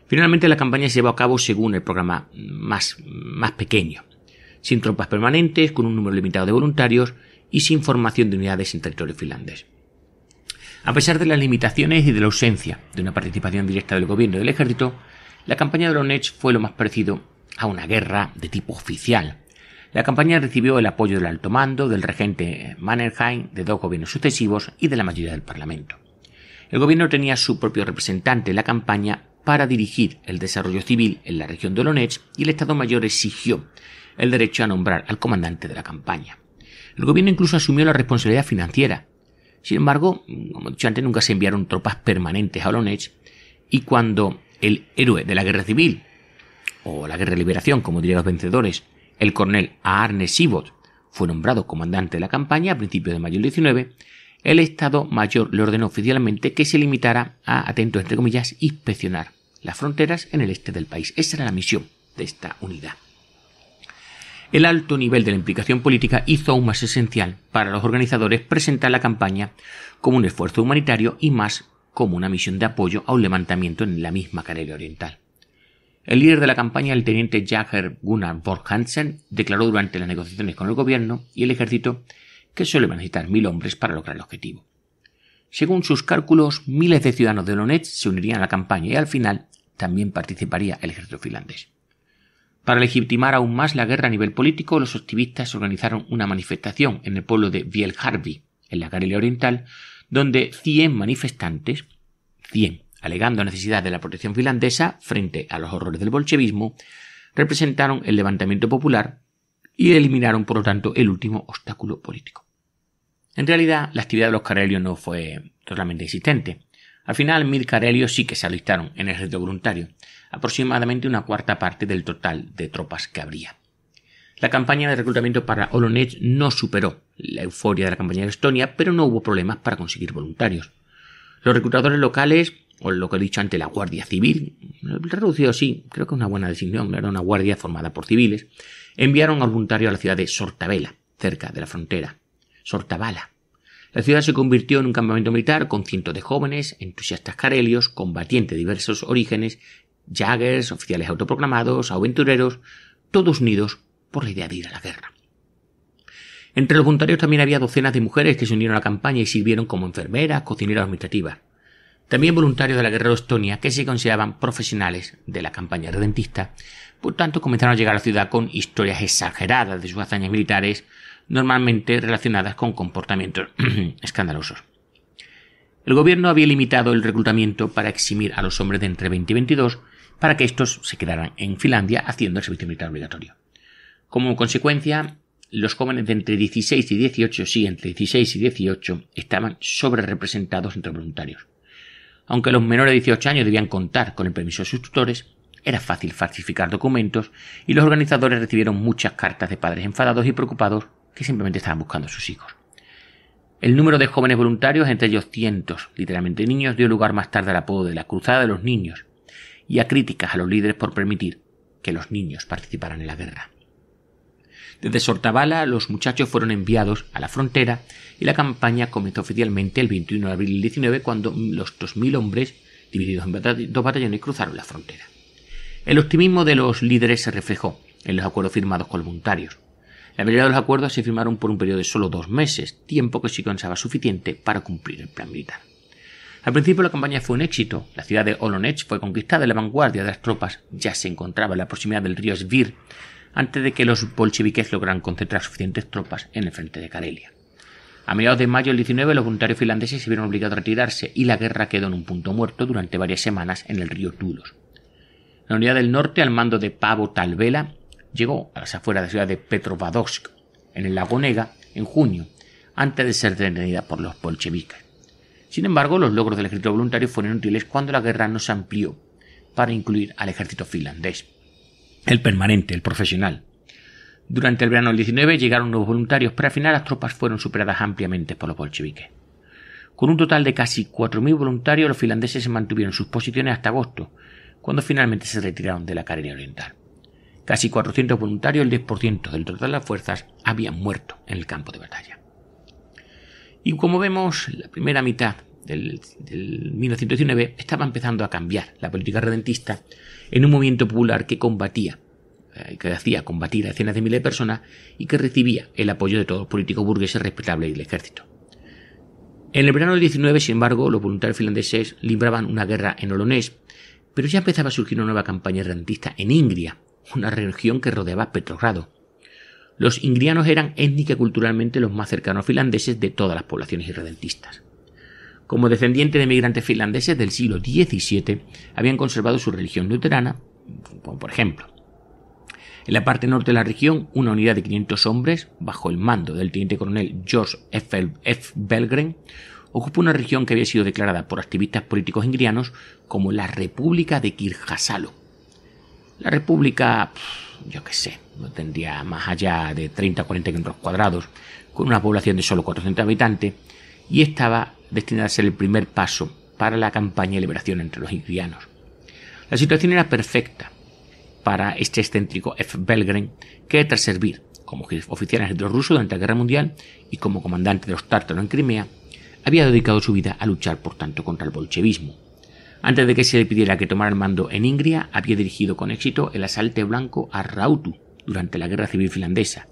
Finalmente la campaña se llevó a cabo según el programa más pequeño, sin tropas permanentes, con un número limitado de voluntarios y sin formación de unidades en territorio finlandés. A pesar de las limitaciones y de la ausencia de una participación directa del gobierno y del ejército, la campaña de Olonets fue lo más parecido a una guerra de tipo oficial. La campaña recibió el apoyo del alto mando, del regente Mannerheim, de 2 gobiernos sucesivos y de la mayoría del parlamento. El gobierno tenía su propio representante en la campaña para dirigir el desarrollo civil en la región de Olonets y el Estado Mayor exigió el derecho a nombrar al comandante de la campaña. El gobierno incluso asumió la responsabilidad financiera. Sin embargo, como he dicho antes, nunca se enviaron tropas permanentes a Olonets y cuando el héroe de la guerra civil, o la guerra de liberación, como dirían los vencedores, el coronel Arne Sivot, fue nombrado comandante de la campaña a principios de mayo del 19, el Estado Mayor le ordenó oficialmente que se limitara a, atento entre comillas, inspeccionar las fronteras en el este del país. Esa era la misión de esta unidad. El alto nivel de la implicación política hizo aún más esencial para los organizadores presentar la campaña como un esfuerzo humanitario y más como una misión de apoyo a un levantamiento en la misma Carelia Oriental. El líder de la campaña, el teniente Jager Gunnar Borg Hansen, declaró durante las negociaciones con el gobierno y el ejército que solo iban a necesitar 1000 hombres para lograr el objetivo. Según sus cálculos, miles de ciudadanos de Olonets se unirían a la campaña y al final también participaría el ejército finlandés. Para legitimar aún más la guerra a nivel político, los activistas organizaron una manifestación en el pueblo de Vieljärvi, en la Carelia Oriental, donde 100 manifestantes, 100, alegando la necesidad de la protección finlandesa frente a los horrores del bolchevismo, representaron el levantamiento popular y eliminaron, por lo tanto, el último obstáculo político. En realidad, la actividad de los carelios no fue totalmente existente. Al final, 1000 carelios sí que se alistaron en el ejército voluntario, aproximadamente una cuarta parte del total de tropas que habría. La campaña de reclutamiento para Olonets no superó la euforia de la campaña de Estonia, pero no hubo problemas para conseguir voluntarios. Los reclutadores locales, o lo que he dicho antes, la Guardia Civil, reducido sí, creo que es una buena decisión, era una guardia formada por civiles, enviaron a voluntarios a la ciudad de Sortavala, cerca de la frontera. Sortavala. La ciudad se convirtió en un campamento militar con cientos de jóvenes, entusiastas carelios, combatientes de diversos orígenes, jägers, oficiales autoproclamados, aventureros, todos unidos por la idea de ir a la guerra. Entre los voluntarios también había docenas de mujeres que se unieron a la campaña y sirvieron como enfermeras, cocineras administrativas. También voluntarios de la guerra de Estonia que se consideraban profesionales de la campaña redentista, por tanto comenzaron a llegar a la ciudad con historias exageradas de sus hazañas militares, normalmente relacionadas con comportamientos escandalosos. El gobierno había limitado el reclutamiento para eximir a los hombres de entre 20 y 22 para que estos se quedaran en Finlandia haciendo el servicio militar obligatorio. Como consecuencia, los jóvenes de entre 16 y 18, entre 16 y 18, estaban sobrerepresentados entre voluntarios. Aunque los menores de 18 años debían contar con el permiso de sus tutores, era fácil falsificar documentos y los organizadores recibieron muchas cartas de padres enfadados y preocupados que simplemente estaban buscando a sus hijos. El número de jóvenes voluntarios, entre ellos cientos, literalmente niños, dio lugar más tarde al apodo de la Cruzada de los Niños y a críticas a los líderes por permitir que los niños participaran en la guerra. Desde Sortavala los muchachos fueron enviados a la frontera y la campaña comenzó oficialmente el 21 de abril del 19 cuando los 2000 hombres, divididos en 2 batallones, cruzaron la frontera. El optimismo de los líderes se reflejó en los acuerdos firmados con los voluntarios. La mayoría de los acuerdos se firmaron por un periodo de solo 2 meses, tiempo que sí consideraba suficiente para cumplir el plan militar. Al principio la campaña fue un éxito. La ciudad de Olonets fue conquistada y la vanguardia de las tropas ya se encontraba en la proximidad del río Svir antes de que los bolcheviques lograran concentrar suficientes tropas en el frente de Karelia. A mediados de mayo del 19 los voluntarios finlandeses se vieron obligados a retirarse y la guerra quedó en un punto muerto durante varias semanas en el río Tulos. La unidad del norte, al mando de Paavo Talvela, llegó a las afueras de la ciudad de Petropavlovsk, en el lago Nega, en junio, antes de ser detenida por los bolcheviques. Sin embargo, los logros del ejército voluntario fueron útiles cuando la guerra no se amplió para incluir al ejército finlandés, el permanente, el profesional. Durante el verano del 19 llegaron nuevos voluntarios, pero al final las tropas fueron superadas ampliamente por los bolcheviques. Con un total de casi 4.000 voluntarios, los finlandeses se mantuvieron sus posiciones hasta agosto, cuando finalmente se retiraron de la Karelia Oriental. Casi 400 voluntarios, el 10% del total de las fuerzas, habían muerto en el campo de batalla. Y como vemos, la primera mitad del 1919 estaba empezando a cambiar la política redentista en un movimiento popular que hacía combatir a decenas de miles de personas y que recibía el apoyo de todos los políticos burgueses respetables y del ejército. En el verano del 19, sin embargo, los voluntarios finlandeses libraban una guerra en Olonets, pero ya empezaba a surgir una nueva campaña redentista en Ingria, una región que rodeaba Petrogrado. Los ingrianos eran étnica y culturalmente los más cercanos finlandeses de todas las poblaciones irredentistas. Como descendientes de migrantes finlandeses del siglo XVII, habían conservado su religión luterana, como por ejemplo, en la parte norte de la región, una unidad de 500 hombres, bajo el mando del teniente coronel George F. Belgren, ocupó una región que había sido declarada por activistas políticos ingrianos como la República de Kirjasalo. La república, no tendría más allá de 30 o 40 kilómetros cuadrados, con una población de solo 400 habitantes, y estaba destinada a ser el primer paso para la campaña de liberación entre los ingrianos. La situación era perfecta para este excéntrico F. Belgren, que tras servir como oficial en el ejército ruso durante la Guerra Mundial y como comandante de los tártaros en Crimea, había dedicado su vida a luchar, por tanto, contra el bolchevismo. Antes de que se le pidiera que tomara el mando en Ingria, había dirigido con éxito el asalto blanco a Rautu durante la Guerra Civil Finlandesa.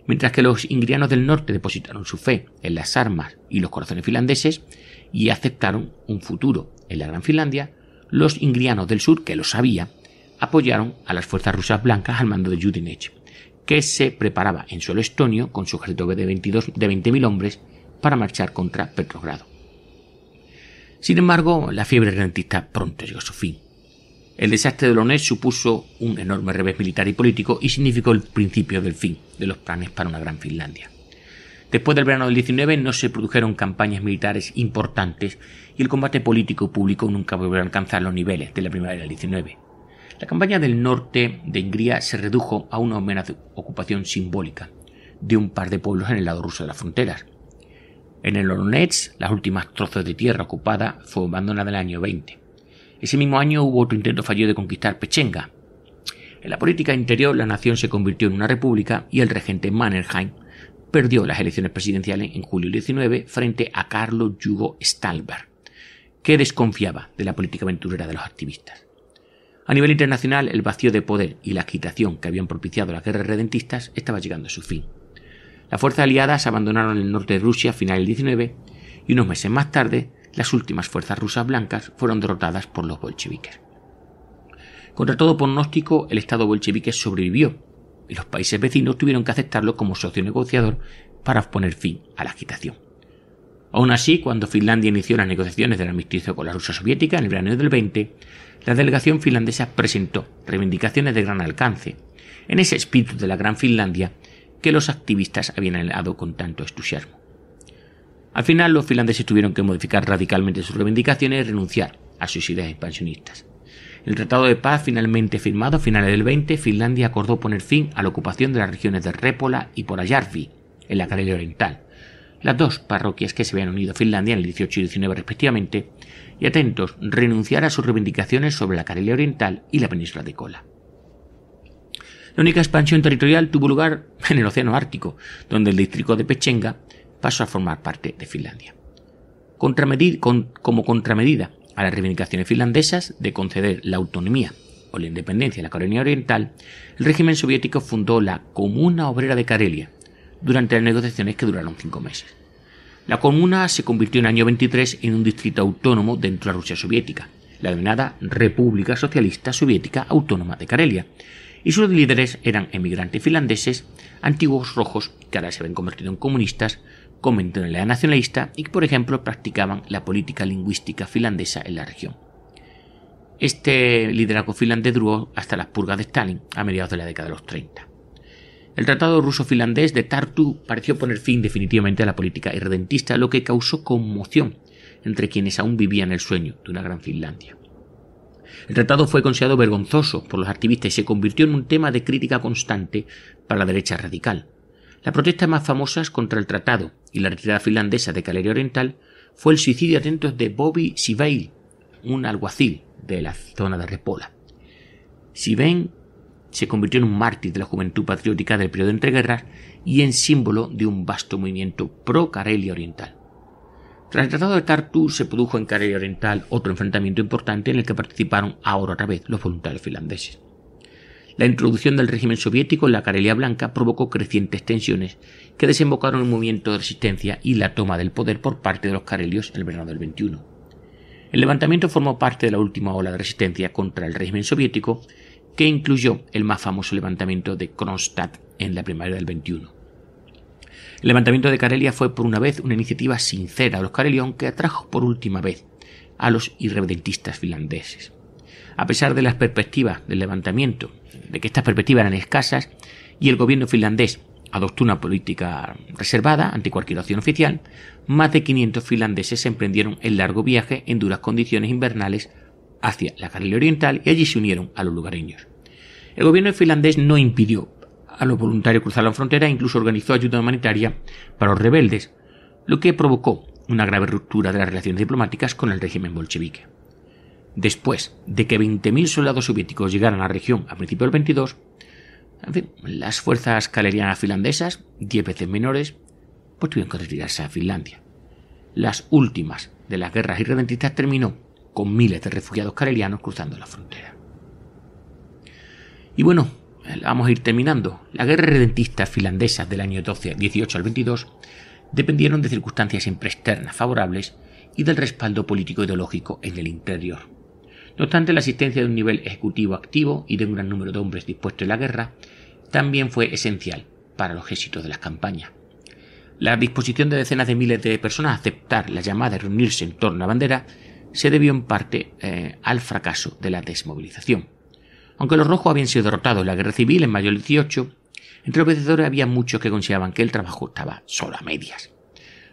Mientras que los ingrianos del norte depositaron su fe en las armas y los corazones finlandeses y aceptaron un futuro en la Gran Finlandia, los ingrianos del sur, que lo sabía, apoyaron a las fuerzas rusas blancas al mando de Yudenich, que se preparaba en suelo estonio con su ejército de 20.000 hombres para marchar contra Petrogrado. Sin embargo, la fiebre redentista pronto llegó a su fin. El desastre de Olonets supuso un enorme revés militar y político y significó el principio del fin de los planes para una gran Finlandia. Después del verano del 19 no se produjeron campañas militares importantes y el combate político y público nunca volvió a alcanzar los niveles de la primavera del 19. La campaña del norte de Ingria se redujo a una mera ocupación simbólica de un par de pueblos en el lado ruso de las fronteras. En el Olonets, las últimas trozos de tierra ocupada fue abandonada en el año 20. Ese mismo año hubo otro intento fallido de conquistar Pechenga. En la política interior, la nación se convirtió en una república y el regente Mannerheim perdió las elecciones presidenciales en julio del 19 frente a Carlo Jugo Stalberg, que desconfiaba de la política aventurera de los activistas. A nivel internacional, el vacío de poder y la agitación que habían propiciado las guerras redentistas estaba llegando a su fin. Las fuerzas aliadas abandonaron el norte de Rusia a finales del 19 y unos meses más tarde las últimas fuerzas rusas blancas fueron derrotadas por los bolcheviques. Contra todo pronóstico, el Estado bolchevique sobrevivió y los países vecinos tuvieron que aceptarlo como socio negociador para poner fin a la agitación. Aún así, cuando Finlandia inició las negociaciones del armisticio con la Rusia soviética en el verano del 20, la delegación finlandesa presentó reivindicaciones de gran alcance, en ese espíritu de la Gran Finlandia que los activistas habían anhelado con tanto entusiasmo. Al final, los finlandeses tuvieron que modificar radicalmente sus reivindicaciones y renunciar a sus ideas expansionistas. El Tratado de Paz finalmente firmado a finales del 20, Finlandia acordó poner fin a la ocupación de las regiones de Repola y Porajärvi, en la Karelia Oriental, las dos parroquias que se habían unido a Finlandia en el 18 y 19 respectivamente, y atentos, renunciar a sus reivindicaciones sobre la Karelia Oriental y la península de Kola. La única expansión territorial tuvo lugar en el Océano Ártico, donde el distrito de Pechenga pasó a formar parte de Finlandia. Como contramedida a las reivindicaciones finlandesas de conceder la autonomía o la independencia de la Karelia Oriental, el régimen soviético fundó la Comuna Obrera de Karelia durante las negociaciones que duraron 5 meses. La comuna se convirtió en el año 23 en un distrito autónomo dentro de la Rusia soviética, la denominada República Socialista Soviética Autónoma de Karelia, y sus líderes eran emigrantes finlandeses, antiguos rojos que ahora se habían convertido en comunistas, con mentalidad nacionalista y que, por ejemplo, practicaban la política lingüística finlandesa en la región. Este liderazgo finlandés duró hasta las purgas de Stalin a mediados de la década de los 30. El Tratado Ruso-Finlandés de Tartu pareció poner fin definitivamente a la política irredentista, lo que causó conmoción entre quienes aún vivían el sueño de una gran Finlandia. El tratado fue considerado vergonzoso por los activistas y se convirtió en un tema de crítica constante para la derecha radical. Las protestas más famosas contra el tratado y la retirada finlandesa de Karelia Oriental fue el suicidio, atentos, de Bobby Siveil, un alguacil de la zona de Repola. Siveil se convirtió en un mártir de la juventud patriótica del periodo de entreguerras y en símbolo de un vasto movimiento pro-Karelia Oriental. Tras el Tratado de Tartu se produjo en Karelia Oriental otro enfrentamiento importante en el que participaron ahora otra vez los voluntarios finlandeses. La introducción del régimen soviético en la Karelia Blanca provocó crecientes tensiones que desembocaron en un movimiento de resistencia y la toma del poder por parte de los karelios en el verano del 21. El levantamiento formó parte de la última ola de resistencia contra el régimen soviético, que incluyó el más famoso levantamiento de Kronstadt en la primavera del 21. El levantamiento de Karelia fue por una vez una iniciativa sincera de los karelios que atrajo por última vez a los irredentistas finlandeses. A pesar de las perspectivas del levantamiento, de que estas perspectivas eran escasas y el gobierno finlandés adoptó una política reservada ante cualquier acción oficial, más de 500 finlandeses se emprendieron el largo viaje en duras condiciones invernales hacia la Karelia Oriental y allí se unieron a los lugareños. El gobierno finlandés no impidió a los voluntarios cruzar la frontera e incluso organizó ayuda humanitaria para los rebeldes, lo que provocó una grave ruptura de las relaciones diplomáticas con el régimen bolchevique. Después de que 20.000 soldados soviéticos llegaran a la región a principios del 22, las fuerzas karelianas finlandesas, 10 veces menores, pues tuvieron que retirarse a Finlandia. Las últimas de las guerras irredentistas terminó con miles de refugiados karelianos cruzando la frontera. Y bueno, vamos a ir terminando. Las guerras redentistas finlandesas del año 18 al 22 dependieron de circunstancias siempre externas favorables y del respaldo político ideológico en el interior. No obstante, la existencia de un nivel ejecutivo activo y de un gran número de hombres dispuestos en la guerra también fue esencial para los éxitos de las campañas. La disposición de decenas de miles de personas a aceptar la llamada de reunirse en torno a la bandera se debió en parte al fracaso de la desmovilización. Aunque los rojos habían sido derrotados en la guerra civil en mayo del 18, entre los vencedores había muchos que consideraban que el trabajo estaba solo a medias.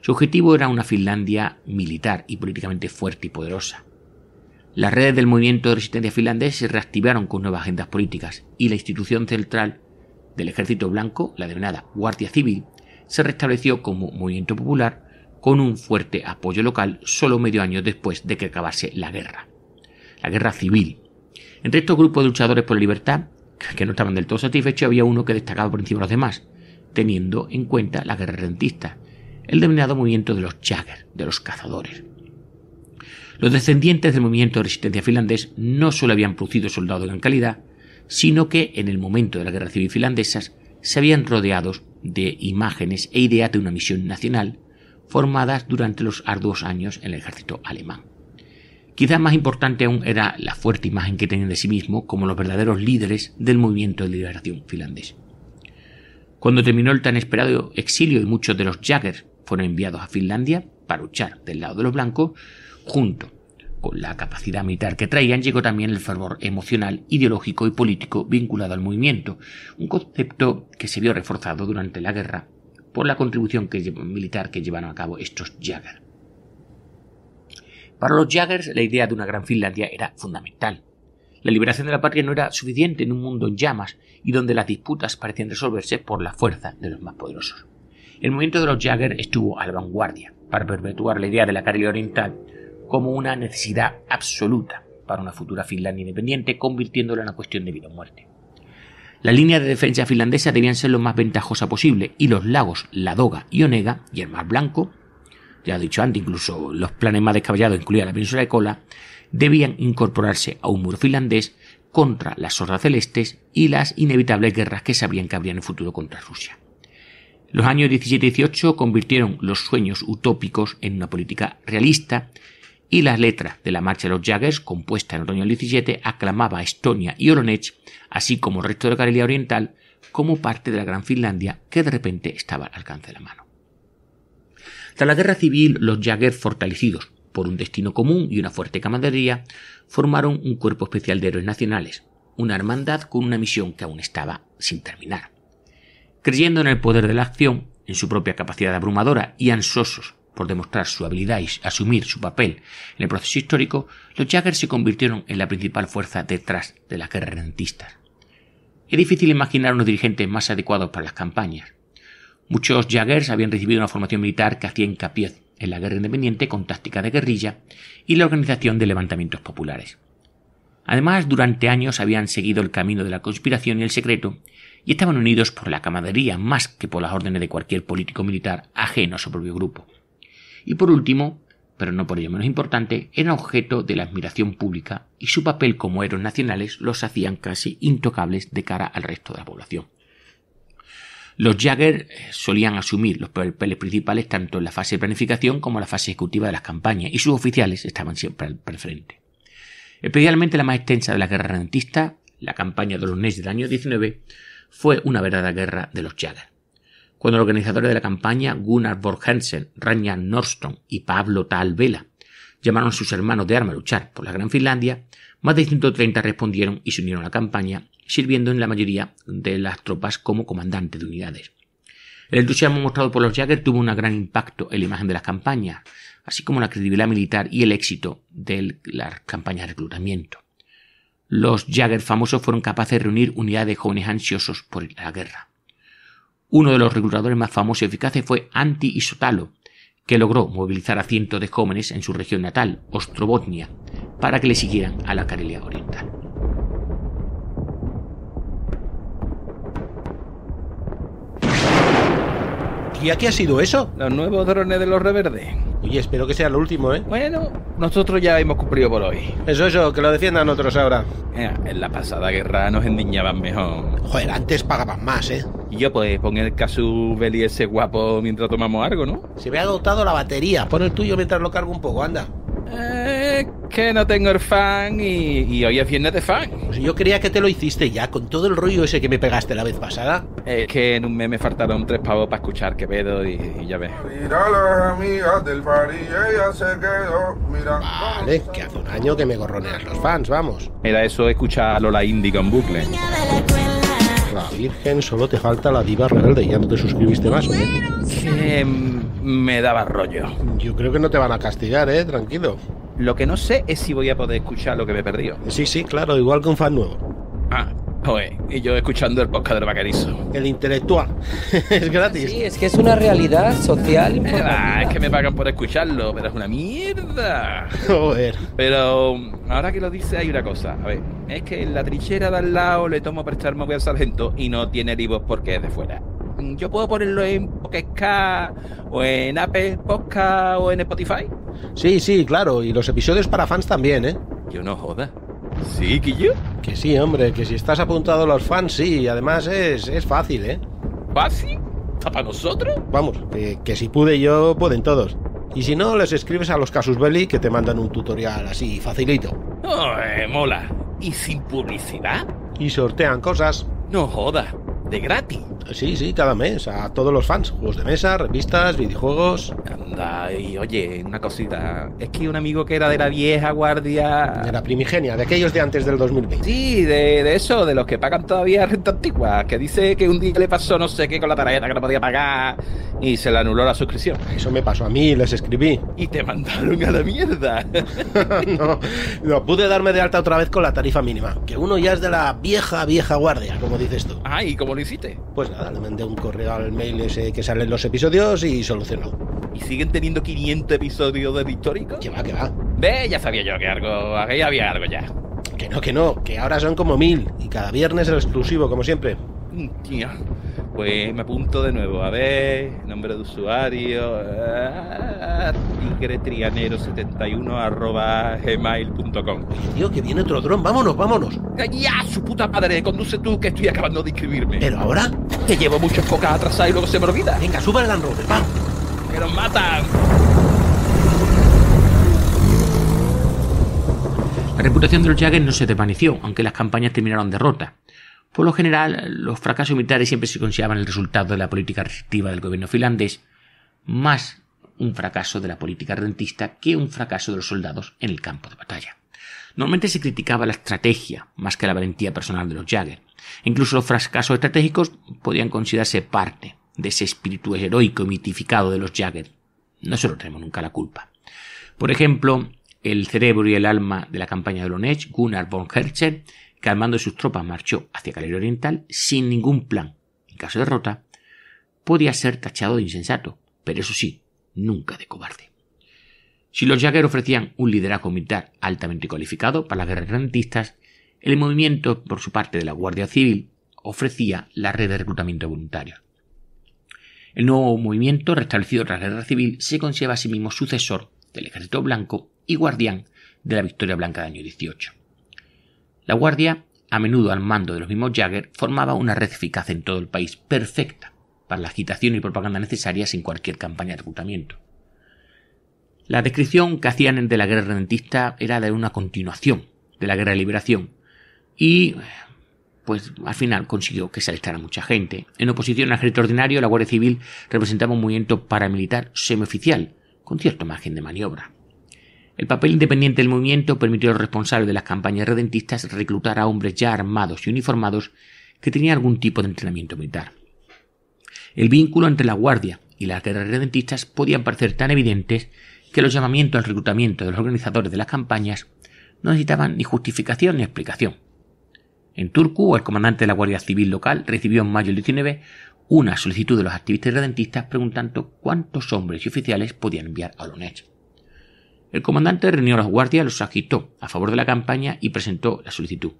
Su objetivo era una Finlandia militar y políticamente fuerte y poderosa. Las redes del movimiento de resistencia finlandés se reactivaron con nuevas agendas políticas y la institución central del Ejército Blanco, la denominada Guardia Civil, se restableció como movimiento popular con un fuerte apoyo local solo medio año después de que acabase la guerra civil. Entre estos grupos de luchadores por la libertad, que no estaban del todo satisfechos, había uno que destacaba por encima de los demás, teniendo en cuenta la guerra redentista, el denominado movimiento de los Jäger, de los cazadores. Los descendientes del movimiento de resistencia finlandés no solo habían producido soldados de gran calidad, sino que en el momento de la guerra civil finlandesa se habían rodeado de imágenes e ideas de una misión nacional formadas durante los arduos años en el ejército alemán. Quizás más importante aún era la fuerte imagen que tenían de sí mismos como los verdaderos líderes del movimiento de liberación finlandés. Cuando terminó el tan esperado exilio y muchos de los Jäger fueron enviados a Finlandia para luchar del lado de los blancos, junto con la capacidad militar que traían, llegó también el fervor emocional, ideológico y político vinculado al movimiento, un concepto que se vio reforzado durante la guerra por la contribución militar que llevaron a cabo estos Jäger. Para los Jägers, la idea de una gran Finlandia era fundamental. La liberación de la patria no era suficiente en un mundo en llamas y donde las disputas parecían resolverse por la fuerza de los más poderosos. El movimiento de los Jäger estuvo a la vanguardia para perpetuar la idea de la Karelia Oriental como una necesidad absoluta para una futura Finlandia independiente, convirtiéndola en una cuestión de vida o muerte. La línea de defensa finlandesa debían ser lo más ventajosa posible y los lagos Ladoga y Onega y el Mar Blanco, ya he dicho antes, incluso los planes más descabellados, incluida la península de Kola, debían incorporarse a un muro finlandés contra las hordas celestes y las inevitables guerras que sabían que habrían en el futuro contra Rusia. Los años 17 y 18 convirtieron los sueños utópicos en una política realista y las letras de la marcha de los Jaggers, compuesta en otoño del 17, aclamaba a Estonia y Olonets, así como el resto de Karelia Oriental, como parte de la Gran Finlandia que de repente estaba al alcance de la mano. Tras la guerra civil, los Jaggers, fortalecidos por un destino común y una fuerte camaradería, formaron un cuerpo especial de héroes nacionales, una hermandad con una misión que aún estaba sin terminar. Creyendo en el poder de la acción, en su propia capacidad abrumadora y ansiosos por demostrar su habilidad y asumir su papel en el proceso histórico, los Jaggers se convirtieron en la principal fuerza detrás de las guerras redentistas. Es difícil imaginar unos dirigentes más adecuados para las campañas. Muchos Jaggers habían recibido una formación militar que hacía hincapié en la guerra independiente con tácticas de guerrilla y la organización de levantamientos populares. Además, durante años habían seguido el camino de la conspiración y el secreto y estaban unidos por la camaradería más que por las órdenes de cualquier político militar ajeno a su propio grupo. Y por último, pero no por ello menos importante, eran objeto de la admiración pública y su papel como héroes nacionales los hacían casi intocables de cara al resto de la población. Los Jaggers solían asumir los papeles principales tanto en la fase de planificación como en la fase ejecutiva de las campañas y sus oficiales estaban siempre al frente. Especialmente la más extensa de las guerras redentistas, la campaña de los Nets del año 19, fue una verdadera guerra de los Jaggers. Cuando los organizadores de la campaña, Gunnar Borghensen, Ragnar Nordström y Pablo Talvela, llamaron a sus hermanos de armas a luchar por la Gran Finlandia, más de 130 respondieron y se unieron a la campaña, sirviendo en la mayoría de las tropas como comandantes de unidades. El entusiasmo mostrado por los Jaggers tuvo un gran impacto en la imagen de las campañas, así como la credibilidad militar y el éxito de las campañas de reclutamiento. Los Jaggers famosos fueron capaces de reunir unidades de jóvenes ansiosos por la guerra. Uno de los reclutadores más famosos y eficaces fue Antti Isotalo, que logró movilizar a cientos de jóvenes en su región natal, Ostrobotnia, para que le siguieran a la Karelia Oriental. ¿Y a qué ha sido eso? Los nuevos drones de los reverdes. Oye, espero que sea lo último, ¿eh? Bueno, nosotros ya hemos cumplido por hoy. Eso, que lo defiendan otros ahora. En la pasada guerra nos endiñaban mejor. Joder, antes pagaban más, ¿eh? Y yo, pues, pon el Casubel y ese guapo mientras tomamos algo, ¿no? Se me ha agotado la batería. Pon el tuyo mientras lo cargo un poco, anda. Que no tengo el fan y hoy es viernes de fan. Pues yo creía que te lo hiciste ya, con todo el rollo ese que me pegaste la vez pasada. Es que en un mes me faltaron 3 pavos para escuchar Quevedo y ya ves. Mira las amigas del party, ella se quedó mirando. Vale, que hace un año que me gorroneas los fans, vamos. Era eso, escuchar a Lola Índigo en bucle. La Virgen, solo te falta la diva rebelde, ya no te suscribiste más, ¿eh? Que me daba rollo. Yo creo que no te van a castigar, tranquilo. Lo que no sé es si voy a poder escuchar lo que me he perdido. Sí, claro, igual que un fan nuevo. Pues, y yo escuchando el podcast del vaquerizo. El intelectual. Es gratis. Sí, es que es una realidad social. Es que me pagan por escucharlo, pero es una mierda. Joder. Pero ahora que lo dice hay una cosa. A ver, es que en la trinchera de al lado le tomo prestar móvil al sargento y no tiene el iVoox porque es de fuera. ¿Yo puedo ponerlo en Pocket Cast o en Apple Podcast o en Spotify? Sí, claro, y los episodios para fans también, ¿eh? Yo no joda. ¿Sí, Quillo? Que sí, hombre, que si estás apuntado a los fans, sí, y además es fácil, ¿eh? ¿Fácil? ¿Está para nosotros? Vamos, que si pude yo, pueden todos. Y si no, les escribes a los Casus Belli que te mandan un tutorial así, facilito. Mola. ¿Y sin publicidad? Y sortean cosas. No joda. ¿De gratis? Sí, cada mes, a todos los fans. Juegos de mesa, revistas, videojuegos. Anda, y oye, una cosita. Es que un amigo que era de la vieja guardia... De la primigenia, de aquellos de antes del 2020. Sí, de eso, de los que pagan todavía renta antigua. Que dice que un día le pasó no sé qué con la tarjeta que no podía pagar y se le anuló la suscripción. Eso me pasó a mí, les escribí. Y te mandaron a la mierda. No pude darme de alta otra vez con la tarifa mínima. Que uno ya es de la vieja guardia, como dices tú. ¿Y cómo lo hiciste? Pues nada, le mandé un correo al mail ese que salen los episodios y solucionó. ¿Y siguen teniendo 500 episodios de histórico? Que va. Ve, ya sabía yo que había algo ya. Que no, que ahora son como 1000 y cada viernes el exclusivo, como siempre. Tío, Pues me apunto de nuevo. A ver, nombre de usuario, tigretrianero71@gmail.com. Tío, que viene otro dron. Vámonos. ¡Ya, su puta madre! Conduce tú, que estoy acabando de inscribirme. ¿Pero ahora? Que llevo muchas focas atrasadas y luego se me olvida. Venga, suba el Land Rover, va. ¡Que nos matan! La reputación de los Jägers no se desvaneció, aunque las campañas terminaron en derrota. Por lo general, los fracasos militares siempre se consideraban el resultado de la política restrictiva del gobierno finlandés, más un fracaso de la política redentista que un fracaso de los soldados en el campo de batalla. Normalmente se criticaba la estrategia más que la valentía personal de los Jägers. Incluso los fracasos estratégicos podían considerarse parte de ese espíritu heroico y mitificado de los Jägers. No se lo tenemos nunca la culpa. Por ejemplo, el cerebro y el alma de la campaña de Olonets, Gunnar von Hertzen, que al mando de sus tropas marchó hacia Galeria Oriental sin ningún plan. En caso de derrota, podía ser tachado de insensato, pero eso sí, nunca de cobarde. Si los Jägers ofrecían un liderazgo militar altamente cualificado para las guerras redentistas, el movimiento, por su parte de la Guardia Civil, ofrecía la red de reclutamiento voluntario. El nuevo movimiento, restablecido tras la Guerra Civil, se considera a sí mismo sucesor del Ejército Blanco y guardián de la Victoria Blanca del año 18. La Guardia, a menudo al mando de los mismos Jägers, formaba una red eficaz en todo el país, perfecta para la agitación y propaganda necesarias en cualquier campaña de reclutamiento. La descripción que hacían de la guerra redentista era de una continuación de la guerra de liberación y, pues, al final consiguió que se alistara mucha gente. En oposición al ejército ordinario, la Guardia Civil representaba un movimiento paramilitar semioficial, con cierto margen de maniobra. El papel independiente del movimiento permitió a los responsables de las campañas redentistas reclutar a hombres ya armados y uniformados que tenían algún tipo de entrenamiento militar. El vínculo entre la Guardia y las guerras redentistas podían parecer tan evidentes que los llamamientos al reclutamiento de los organizadores de las campañas no necesitaban ni justificación ni explicación. En Turku, el comandante de la Guardia Civil local recibió en mayo del 19 una solicitud de los activistas redentistas preguntando cuántos hombres y oficiales podían enviar a Olonets. El comandante reunió a los guardias, los agitó a favor de la campaña y presentó la solicitud.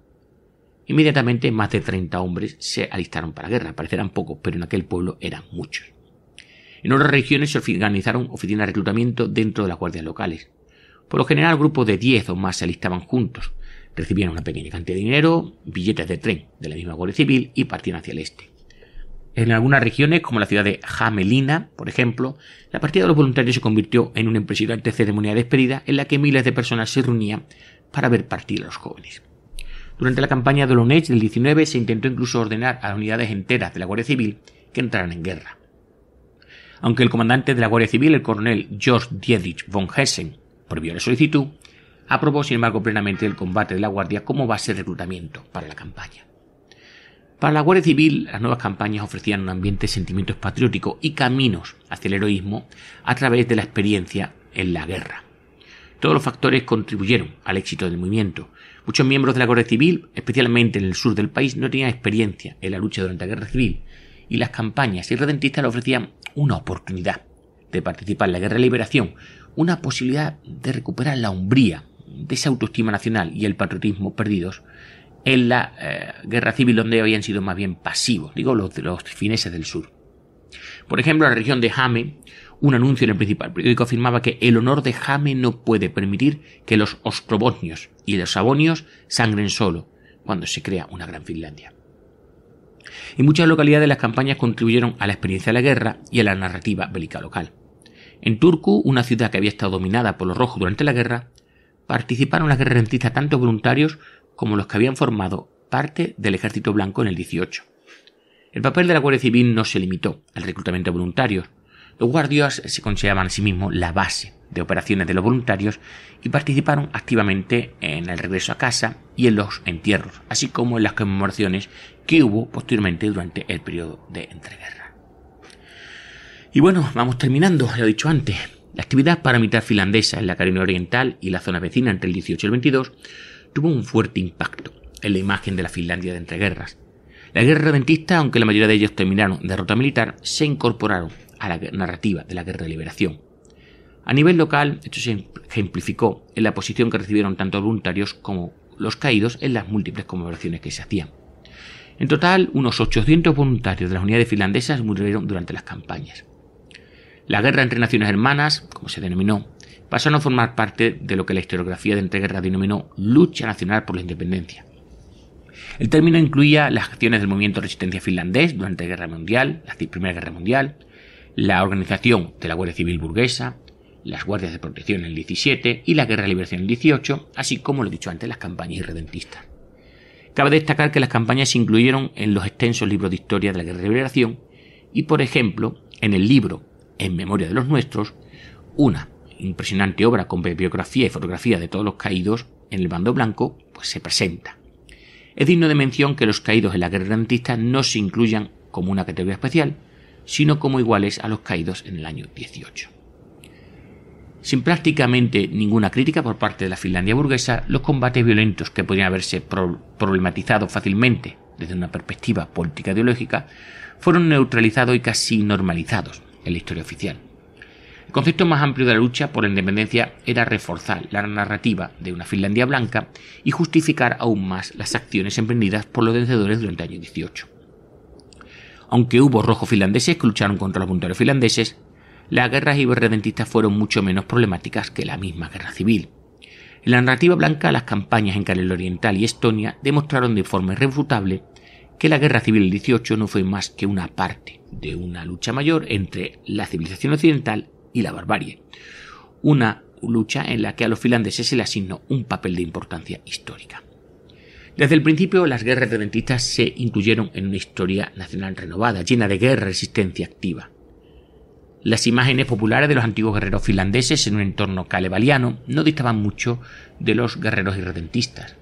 Inmediatamente más de 30 hombres se alistaron para la guerra. Parecerán pocos, pero en aquel pueblo eran muchos. En otras regiones se organizaron oficinas de reclutamiento dentro de las guardias locales. Por lo general, grupos de 10 o más se alistaban juntos, recibían una pequeña cantidad de dinero, billetes de tren de la misma Guardia Civil y partían hacia el este. En algunas regiones, como la ciudad de Hämeenlinna, por ejemplo, la partida de los voluntarios se convirtió en una impresionante ceremonia de despedida en la que miles de personas se reunían para ver partir a los jóvenes. Durante la campaña de Olonets del 19 se intentó incluso ordenar a las unidades enteras de la Guardia Civil que entraran en guerra. Aunque el comandante de la Guardia Civil, el coronel Georg Dietrich von Hessen, prohibió la solicitud, aprobó sin embargo plenamente el combate de la Guardia como base de reclutamiento para la campaña. Para la Guardia Civil, las nuevas campañas ofrecían un ambiente de sentimientos patrióticos y caminos hacia el heroísmo a través de la experiencia en la guerra. Todos los factores contribuyeron al éxito del movimiento. Muchos miembros de la Guardia Civil, especialmente en el sur del país, no tenían experiencia en la lucha durante la Guerra Civil, y las campañas irredentistas le ofrecían una oportunidad de participar en la Guerra de Liberación, una posibilidad de recuperar la hombría de esa autoestima nacional y el patriotismo perdidos en la Guerra Civil, donde habían sido más bien pasivos, los fineses del sur. Por ejemplo, en la región de Häme, un anuncio en el principal periódico afirmaba que el honor de Häme no puede permitir que los ostrobotnios y los sabonios sangren solo cuando se crea una gran Finlandia. En muchas localidades las campañas contribuyeron a la experiencia de la guerra y a la narrativa bélica local. En Turku, una ciudad que había estado dominada por los rojos durante la guerra, participaron las guerras redentistas tanto voluntarios como los que habían formado parte del ejército blanco en el 18. El papel de la Guardia Civil no se limitó al reclutamiento de voluntarios. Los guardias se consideraban a sí mismos la base de operaciones de los voluntarios y participaron activamente en el regreso a casa y en los entierros, así como en las conmemoraciones que hubo posteriormente durante el periodo de entreguerra. Y bueno, vamos terminando, lo he dicho antes. La actividad paramilitar finlandesa en la Carolina Oriental y la zona vecina entre el 18 y el 22 tuvo un fuerte impacto en la imagen de la Finlandia de entreguerras. La guerra redentista, aunque la mayoría de ellos terminaron en derrota militar, se incorporaron a la narrativa de la guerra de liberación. A nivel local, esto se ejemplificó en la posición que recibieron tanto voluntarios como los caídos en las múltiples conmemoraciones que se hacían. En total, unos 800 voluntarios de las unidades finlandesas murieron durante las campañas. La guerra entre naciones hermanas, como se denominó, pasaron a formar parte de lo que la historiografía de entreguerras denominó lucha nacional por la independencia. El término incluía las acciones del movimiento de resistencia finlandés durante la Guerra Mundial, la Primera Guerra Mundial, la organización de la Guardia Civil burguesa, las guardias de protección en el 17 y la Guerra de Liberación en el 18, así como lo he dicho antes, las campañas irredentistas. Cabe destacar que las campañas se incluyeron en los extensos libros de historia de la Guerra de Liberación y, por ejemplo, en el libro En memoria de los nuestros, una impresionante obra con biografía y fotografía de todos los caídos en el bando blanco, pues se presenta. Es digno de mención que los caídos en la guerra irredentista no se incluyan como una categoría especial, sino como iguales a los caídos en el año 18. Sin prácticamente ninguna crítica por parte de la Finlandia burguesa, los combates violentos que podrían haberse problematizado fácilmente desde una perspectiva política ideológica fueron neutralizados y casi normalizados en la historia oficial. El concepto más amplio de la lucha por la independencia era reforzar la narrativa de una Finlandia blanca y justificar aún más las acciones emprendidas por los vencedores durante el año 18. Aunque hubo rojos finlandeses que lucharon contra los voluntarios finlandeses, las guerras irredentistas fueron mucho menos problemáticas que la misma guerra civil. En la narrativa blanca, las campañas en Karelia Oriental y Estonia demostraron de forma irrefutable que la guerra civil del 18 no fue más que una parte de una lucha mayor entre la civilización occidental y la barbarie, una lucha en la que a los finlandeses se le asignó un papel de importancia histórica. Desde el principio, las guerras irredentistas se incluyeron en una historia nacional renovada, llena de guerra y resistencia activa. Las imágenes populares de los antiguos guerreros finlandeses en un entorno kalevaliano no distaban mucho de los guerreros irredentistas.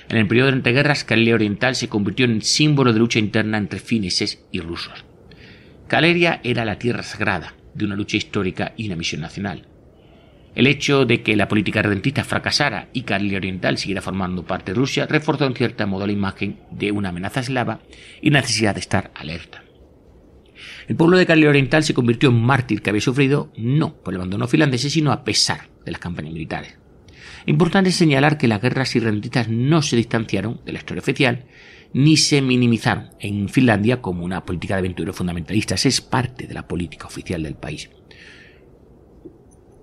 En el periodo de entreguerras, Karelia Oriental se convirtió en símbolo de lucha interna entre fineses y rusos. Karelia era la tierra sagrada de una lucha histórica y una misión nacional. El hecho de que la política redentista fracasara y Karelia Oriental siguiera formando parte de Rusia reforzó en cierto modo la imagen de una amenaza eslava y la necesidad de estar alerta. El pueblo de Karelia Oriental se convirtió en mártir que había sufrido no por el abandono finlandés, sino a pesar de las campañas militares. Es importante señalar que las guerras irredentistas no se distanciaron de la historia oficial ni se minimizaron en Finlandia como una política de aventureros fundamentalistas. Es parte de la política oficial del país.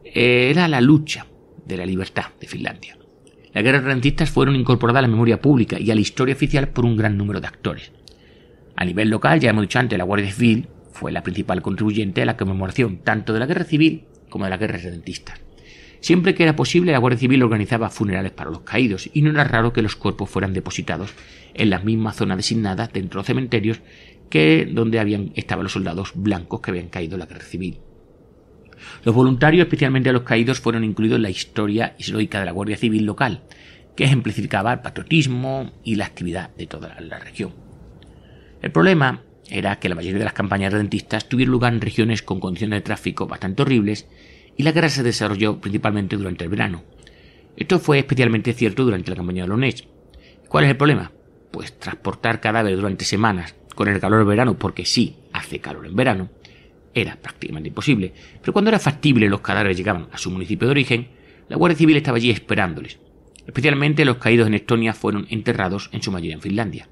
Era la lucha de la libertad de Finlandia. Las guerras irredentistas fueron incorporadas a la memoria pública y a la historia oficial por un gran número de actores. A nivel local, ya hemos dicho antes, la Guardia Civil fue la principal contribuyente a la conmemoración tanto de la guerra civil como de las guerras irredentistas. Siempre que era posible, la Guardia Civil organizaba funerales para los caídos y no era raro que los cuerpos fueran depositados en las mismas zonas designadas dentro de los cementerios que donde estaban los soldados blancos que habían caído en la guerra civil. Los voluntarios, especialmente a los caídos, fueron incluidos en la historia histórica de la Guardia Civil local, que ejemplificaba el patriotismo y la actividad de toda la región. El problema era que la mayoría de las campañas redentistas tuvieron lugar en regiones con condiciones de tráfico bastante horribles y la guerra se desarrolló principalmente durante el verano. Esto fue especialmente cierto durante la campaña de Donetsk. ¿Cuál es el problema? Pues transportar cadáveres durante semanas con el calor del verano, porque sí, hace calor en verano, era prácticamente imposible, pero cuando era factible los cadáveres llegaban a su municipio de origen, la Guardia Civil estaba allí esperándoles. Especialmente los caídos en Estonia fueron enterrados en su mayoría en Finlandia.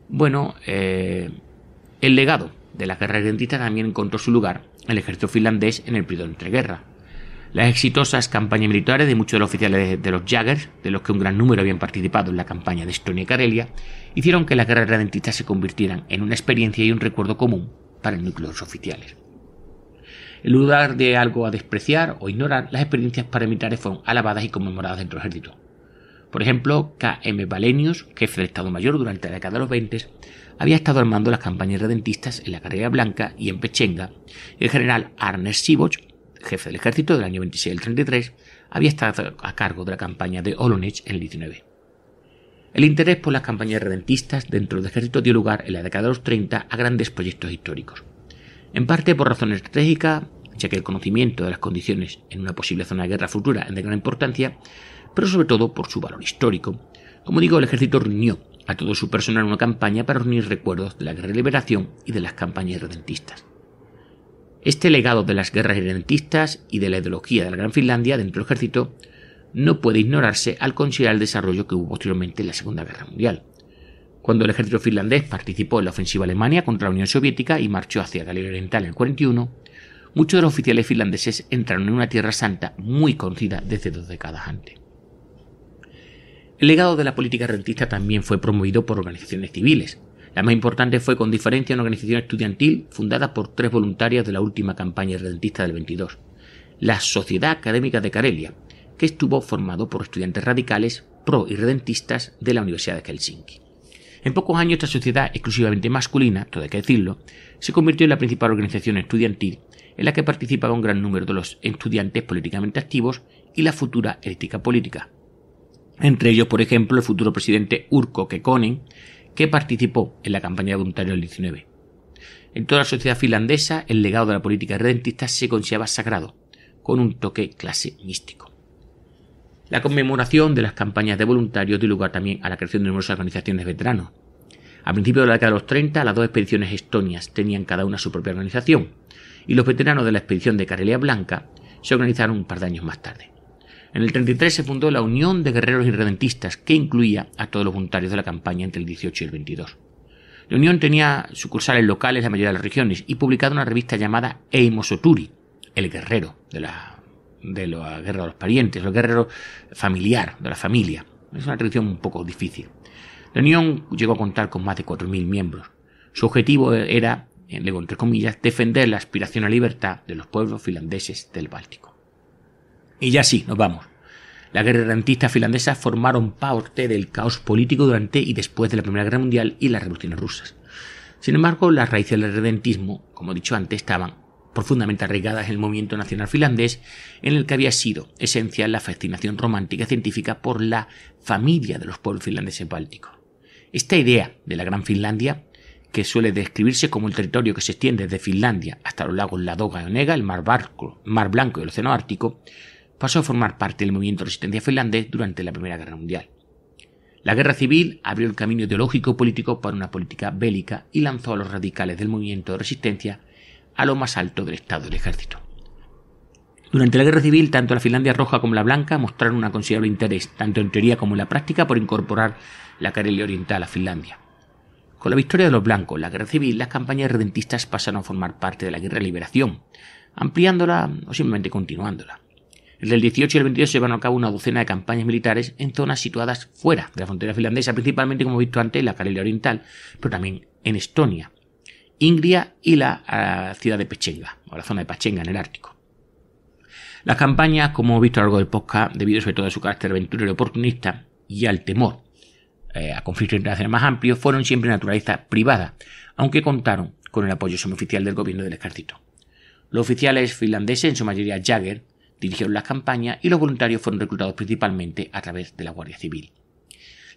Bueno, el legado de la guerra irredentista también encontró su lugar en el ejército finlandés en el periodo de entreguerra. Las exitosas campañas militares de muchos de los oficiales de los Jägers, de los que un gran número habían participado en la campaña de Estonia y Karelia, hicieron que las guerras irredentistas se convirtieran en una experiencia y un recuerdo común para el núcleo de los oficiales. En lugar de algo a despreciar o ignorar, las experiencias paramilitares fueron alabadas y conmemoradas dentro del ejército. Por ejemplo, K.M. Valenius, jefe del Estado Mayor durante la década de los 20, había estado armando las campañas redentistas en la Carrera Blanca y en Pechenga, y el general Ernest Siboch, jefe del ejército del año 26 al 33, había estado a cargo de la campaña de Olonets en el 19. El interés por las campañas redentistas dentro del ejército dio lugar en la década de los 30 a grandes proyectos históricos. En parte por razones estratégicas, ya que el conocimiento de las condiciones en una posible zona de guerra futura es de gran importancia, pero sobre todo por su valor histórico. Como digo, el ejército reunió a todo su personal en una campaña para reunir recuerdos de la guerra de liberación y de las campañas redentistas. Este legado de las guerras redentistas y de la ideología de la Gran Finlandia dentro del ejército no puede ignorarse al considerar el desarrollo que hubo posteriormente en la Segunda Guerra Mundial. Cuando el ejército finlandés participó en la ofensiva alemana contra la Unión Soviética y marchó hacia Galicia Oriental en el 41, muchos de los oficiales finlandeses entraron en una tierra santa muy conocida desde 2 décadas antes. El legado de la política redentista también fue promovido por organizaciones civiles. La más importante fue con diferencia una organización estudiantil fundada por 3 voluntarios de la última campaña redentista del 22, la Sociedad Académica de Karelia, que estuvo formado por estudiantes radicales pro y redentistas de la Universidad de Helsinki. En pocos años esta sociedad exclusivamente masculina, todo hay que decirlo, se convirtió en la principal organización estudiantil en la que participaba un gran número de los estudiantes políticamente activos y la futura élite política. Entre ellos, por ejemplo, el futuro presidente Urho Kekkonen, que participó en la campaña de voluntarios del 19. En toda la sociedad finlandesa, el legado de la política redentista se consideraba sagrado, con un toque clase místico. La conmemoración de las campañas de voluntarios dio lugar también a la creación de numerosas organizaciones de veteranos. A principios de la década de los 30, las 2 expediciones estonias tenían cada una su propia organización, y los veteranos de la expedición de Karelia Blanca se organizaron un par de años más tarde. En el 33 se fundó la Unión de Guerreros Irredentistas, que incluía a todos los voluntarios de la campaña entre el 18 y el 22. La Unión tenía sucursales locales en la mayoría de las regiones y publicaba una revista llamada Eimosoturi, el guerrero de la guerra de los parientes, el guerrero familiar, de la familia. Es una traducción un poco difícil. La Unión llegó a contar con más de 4.000 miembros. Su objetivo era, digo entre comillas, defender la aspiración a libertad de los pueblos finlandeses del Báltico. Y ya sí, nos vamos. Las guerras redentistas finlandesas formaron parte del caos político durante y después de la Primera Guerra Mundial y las revoluciones rusas. Sin embargo, las raíces del redentismo, como he dicho antes, estaban profundamente arraigadas en el movimiento nacional finlandés, en el que había sido esencial la fascinación romántica y científica por la familia de los pueblos finlandeses bálticos. Esta idea de la Gran Finlandia, que suele describirse como el territorio que se extiende desde Finlandia hasta los lagos Ladoga y Onega, el Mar Blanco y el Océano Ártico, pasó a formar parte del movimiento de resistencia finlandés durante la Primera Guerra Mundial. La guerra civil abrió el camino ideológico y político para una política bélica y lanzó a los radicales del movimiento de resistencia a lo más alto del Estado del Ejército. Durante la guerra civil, tanto la Finlandia Roja como la Blanca mostraron un considerable interés, tanto en teoría como en la práctica, por incorporar la Karelia Oriental a Finlandia. Con la victoria de los blancos en la guerra civil, las campañas redentistas pasaron a formar parte de la guerra de liberación, ampliándola o simplemente continuándola. Entre el 18 y el 22 se llevaron a cabo una docena de campañas militares en zonas situadas fuera de la frontera finlandesa, principalmente, como he visto antes, la Karelia Oriental, pero también en Estonia, Ingria y la ciudad de Pechenga, o la zona de Pechenga en el Ártico. Las campañas, como hemos visto a lo largo del podcast, debido sobre todo a su carácter aventurero y oportunista y al temor a conflictos internacionales más amplios, fueron siempre de naturaleza privada, aunque contaron con el apoyo semioficial del gobierno del ejército. Los oficiales finlandeses, en su mayoría Jäger, dirigieron las campañas y los voluntarios fueron reclutados principalmente a través de la Guardia Civil.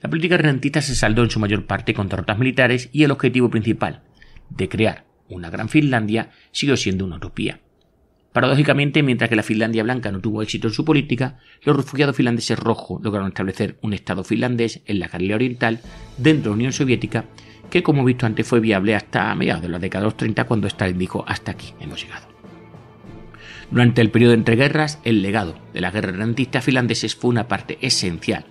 La política redentista se saldó en su mayor parte con derrotas militares y el objetivo principal, de crear una gran Finlandia, siguió siendo una utopía. Paradójicamente, mientras que la Finlandia Blanca no tuvo éxito en su política, los refugiados finlandeses rojos lograron establecer un Estado finlandés en la Karelia Oriental dentro de la Unión Soviética, que, como he visto antes, fue viable hasta mediados de la década de los 30, cuando Stalin dijo: hasta aquí hemos llegado. Durante el periodo de entreguerras, el legado de las guerras redentistas finlandeses fue una parte esencial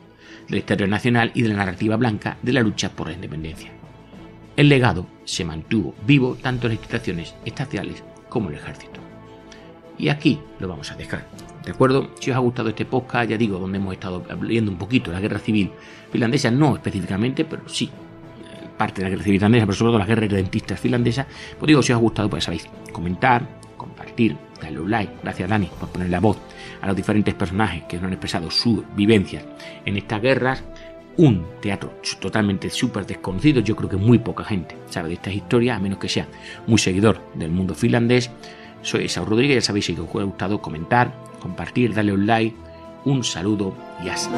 de la historia nacional y de la narrativa blanca de la lucha por la independencia. El legado se mantuvo vivo tanto en las instituciones estatal como en el ejército. Y aquí lo vamos a dejar. ¿De acuerdo? Si os ha gustado este podcast, ya digo, donde hemos estado leyendo un poquito la guerra civil finlandesa, no específicamente, pero sí parte de la guerra civil finlandesa, pero sobre todo las guerras redentistas finlandesas, pues digo, si os ha gustado, pues sabéis, comentar, compartir, darle un like. Gracias, Dani, por poner la voz a los diferentes personajes que nos han expresado sus vivencias en estas guerras. Un teatro totalmente súper desconocido. Yo creo que muy poca gente sabe de estas historias, a menos que sea muy seguidor del mundo finlandés. Soy Saúl Rodríguez, ya sabéis, si os ha gustado, comentar, compartir, darle un like. Un saludo y hasta.